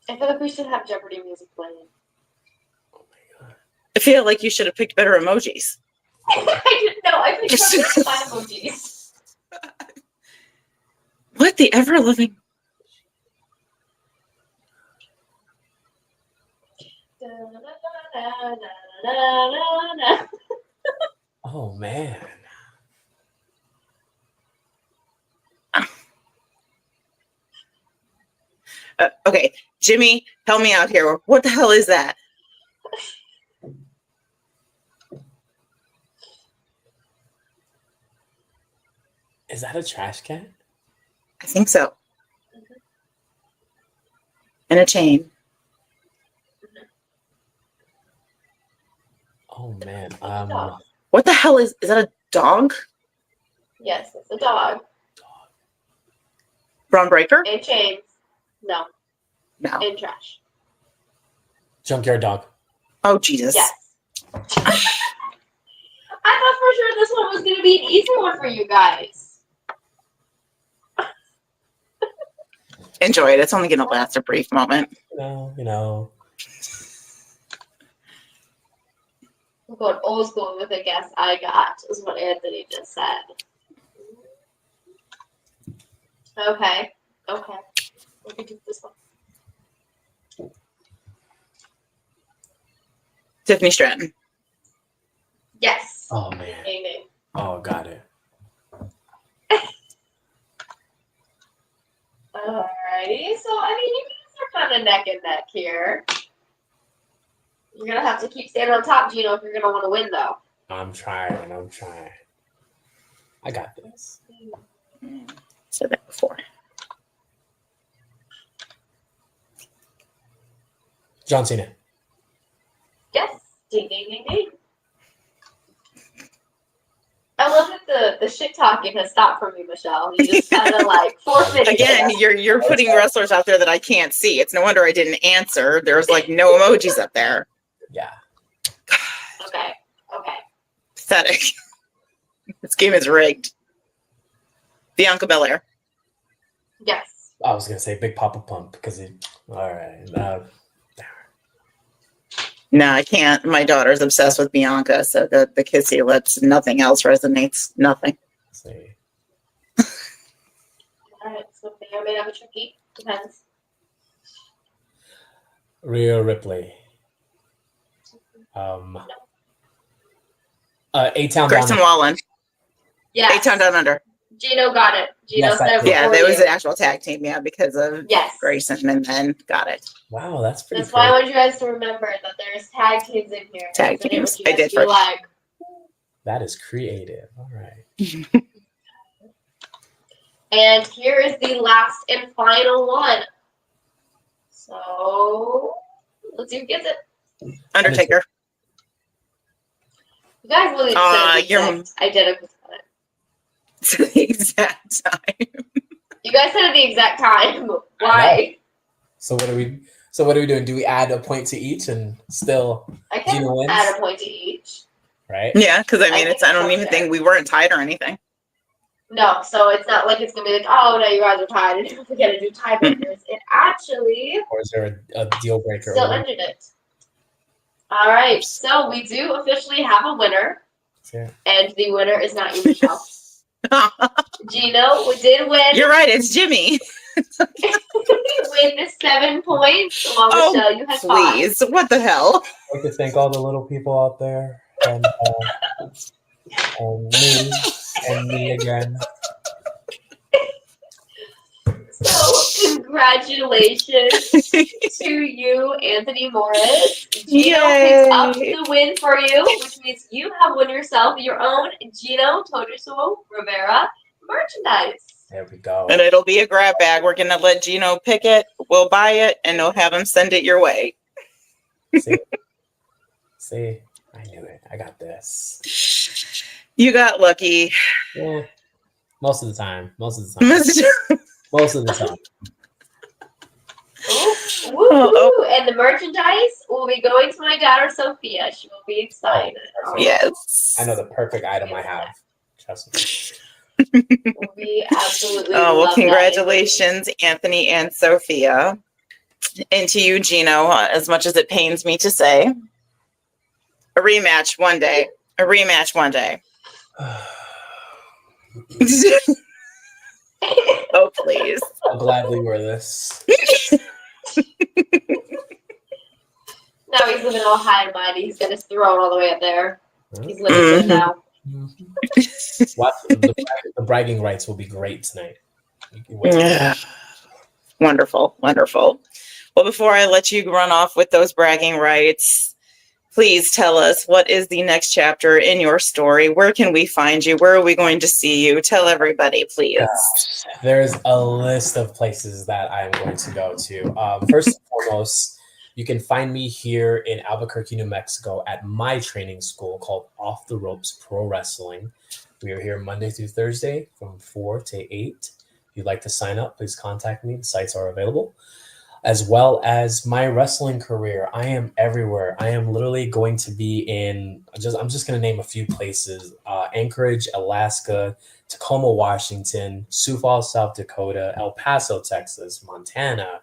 I feel like we should have Jeopardy music playing. Oh my god. I feel like you should have picked better emojis. I didn't know. I picked some fun emojis. What the ever living? Oh man. Okay, Jimmy, help me out here. What the hell is that? Is that a trash can? I think so. And a chain. Oh man. What the hell is that a dog? Yes, it's a dog. Brown breaker? And chains. No. No. And trash. Junkyard dog. Oh Jesus. Yes. I thought for sure this one was going to be an easy one for you guys. Enjoy it. It's only gonna last a brief moment. You know. I'm going old school with a guess I got, is what Anthony just said. Okay. We can do this one. Tiffany Stratton. Yes. Oh man. Amen. Oh, got it. Alrighty. So, I mean, you guys are kind of neck and neck here. You're going to have to keep standing on top, Gino, if you're going to want to win, though. I'm trying. I got this. Said that before. John Cena. Yes. Ding, ding, ding, ding. I love that the shit talking has stopped from you, Michelle. You just kind of like forfeited. Again, you're putting wrestlers out there that I can't see. It's no wonder I didn't answer. There's like no emojis up there. Yeah. Okay. Pathetic. This game is rigged. Bianca Belair. Yes. I was gonna say Big Papa Pump because all right. No, I can't. My daughter's obsessed with Bianca, so the kissy lips, nothing else resonates. Nothing. Let's see. All right. So may or may not be tricky. Depends. Rhea Ripley. A-Town Grayson Down. Wallen. Yes. A-Town Down Under. Gino got it. Gino Yes, said Yeah, before there was you. an actual tag team, because of Yes. Grayson, and then got it. Wow, that's pretty That's why I cool. want you guys to remember that there's tag teams in here. Tag So teams. what you I guys did feel first. like. That is creative. All right. And here is the last and final one. So let's see who gets it. Undertaker. You guys really said you're- the exact identical time. To the exact time. You guys said at the exact time. Why? So what are we doing? Do we add a point to each and still I can Gino wins? add a point to each. Right? Yeah, because I mean, I think I don't so, even yeah. think we weren't tied or anything. No, so it's not like it's gonna be like, oh no, you guys are tied, and we gotta do tiebreakers. It actually Or is there a deal breaker? still ended it. All right, so we do officially have a winner, Yeah. and the winner is not you, Michelle. Gino, we did win. You're right. It's Jimmy. Win the 7 points, while Oh, Michelle, you had 5. Please. What the hell? I'd like to thank all the little people out there and me again. So, congratulations to you, Anthony Morris. Gino picks up the win for you, which means you have won yourself your own Gino Toldyouso Rivera merchandise. There we go. And it'll be a grab bag. We're going to let Gino pick it. We'll buy it, and we'll have him send it your way. See, I knew it. I got this. You got lucky. Yeah, most of the time. Most of the time. Ooh, and the merchandise will be going to my daughter Sophia. She will be excited. Yes. I know the perfect item I have. Trust me. We absolutely Oh, well, love congratulations, Anthony and Sophia. And to you, Gino, as much as it pains me to say, a rematch one day. A rematch one day. Oh, please. I'll gladly wear this. Now he's living all high and mighty. He's got his throne all the way up there. He's living good now. Watch, the bragging rights will be great tonight. Yeah. Wonderful, wonderful. Well, before I let you run off with those bragging rights, please tell us, what is the next chapter in your story? Where can we find you? Where are we going to see you? Tell everybody, please. There's a list of places that I'm going to go to. First and foremost, you can find me here in Albuquerque, New Mexico at my training school called Off the Ropes Pro Wrestling. We are here Monday through Thursday from 4 to 8. If you'd like to sign up, please contact me. The sites are available. As well as my wrestling career. I am everywhere. I am literally going to be I'm just going to name a few places. Anchorage, Alaska, Tacoma, Washington, Sioux Falls, South Dakota, El Paso, Texas, Montana,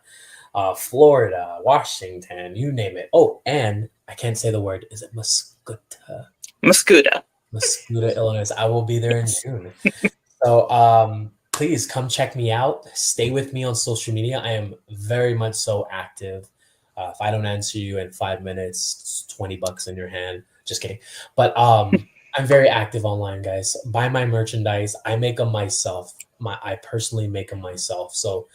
Florida, Washington, you name it. Oh, and I can't say the word. Is it Muscuda? Muscuda, Illinois. I will be there in June. So, please come check me out. Stay with me on social media. I am very much so active. If I don't answer you in 5 minutes, it's $20 in your hand. Just kidding. But I'm very active online, guys. Buy my merchandise. I make them myself. I personally make them myself. So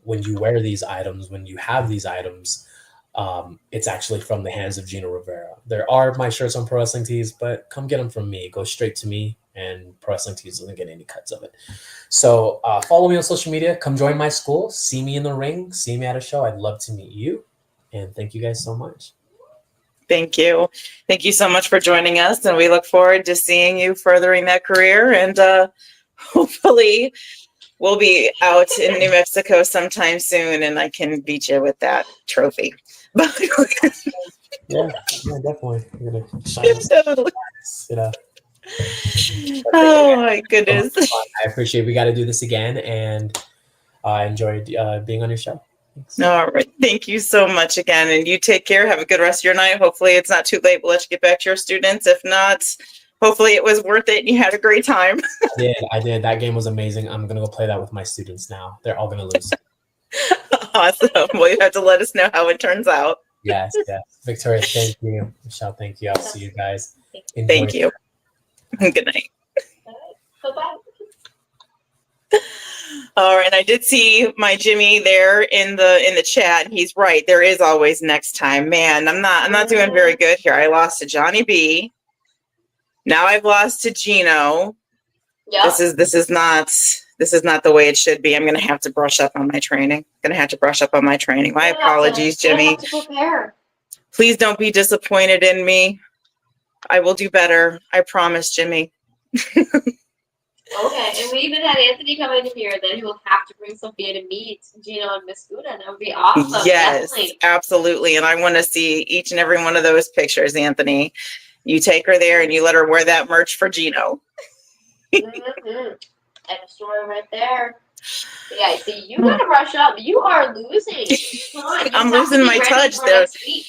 when you wear these items, when you have these items, it's actually from the hands of Gino Rivera. There are my shirts on Pro Wrestling Tees, but come get them from me. Go straight to me, and Pro Wrestling Tees doesn't get any cuts of it. So follow me on social media. Come join my school. See me in the ring. See me at a show. I'd love to meet you. And thank you guys so much. Thank you. Thank you so much for joining us. And we look forward to seeing you furthering that career. And hopefully we'll be out in New Mexico sometime soon, and I can beat you with that trophy. Yeah, definitely. I'm gonna shine this, you know. Oh my goodness. I appreciate it. We got to do this again, and I enjoyed being on your show. Thanks. All right. Thank you so much again. And you take care. Have a good rest of your night. Hopefully it's not too late. We'll let you get back to your students. If not, hopefully it was worth it and you had a great time. I did. That game was amazing. I'm going to go play that with my students now. They're all going to lose. Awesome. Well, you have to let us know how it turns out. Yes. Victoria, thank you. Michelle, thank you. I'll see you guys. Enjoy. Thank you. Good night. Bye-bye. All right, I did see my Jimmy there in the chat. He's right. There is always next time. Man, I'm not doing very good here. I lost to Johnny B. Now I've lost to Gino. Yep. This is not the way it should be. I'm gonna have to brush up on my training. My apologies, Jimmy. To prepare. Please don't be disappointed in me. I will do better. I promise, Jimmy. Okay, and we even had Anthony come in here, then he will have to bring Sophia to meet Gino and Miss Buddha. That would be awesome. Yes, definitely. absolutely. And I want to see each and every one of those pictures, Anthony. You take her there and you let her wear that merch for Gino. Mm-hmm. And a story right there. Yeah, see, you gotta brush up. You are losing. Come on, you I'm have to losing be my ready touch for there. next week.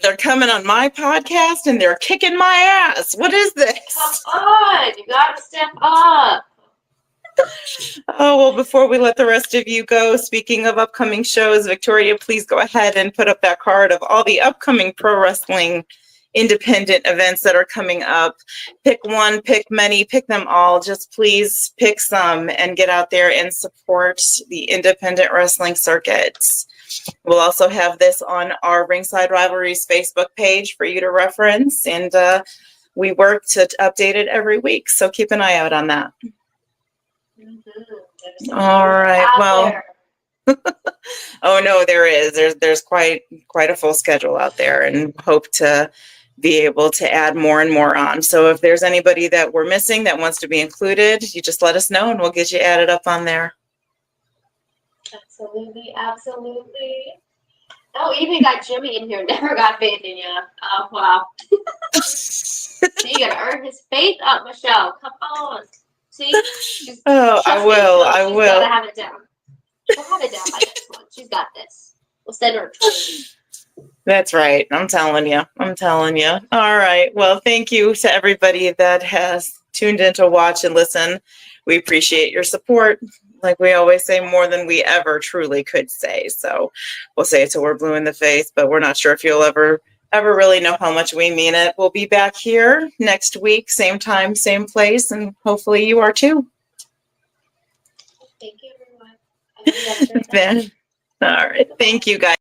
They're coming on my podcast and they're kicking my ass. What is this? Come on, you gotta step up. Oh, well, before we let the rest of you go, speaking of upcoming shows, Victoria, please go ahead and put up that card of all the upcoming pro wrestling independent events that are coming up. Pick one, pick many, pick them all. Just please pick some and get out there and support the independent wrestling circuits. We'll also have this on our Ringside Rivalries Facebook page for you to reference, and we work to update it every week, so keep an eye out on that. There's some All news right. out Well, there. oh no, there is. There's quite a full schedule out there, and hope to be able to add more and more on. So if there's anybody that we're missing that wants to be included, you just let us know and we'll get you added up on there. Absolutely, absolutely. Oh, even got Jimmy in here. Never got faith in you. Oh wow. So you gotta earn his faith up, Michelle. Come on. See? She's Oh, I trust me, will. She's I gotta will. have it down. She'll have it down by next month. She's got this. We'll send her a training. That's right. I'm telling you. I'm telling you. All right. Well, thank you to everybody that has tuned in to watch and listen. We appreciate your support. Like we always say, more than we ever truly could say. So we'll say it till we're blue in the face, but we're not sure if you'll ever really know how much we mean it. We'll be back here next week, same time, same place, and hopefully you are too. Thank you, everyone. I hope you have a great day. All right. Thank you, guys.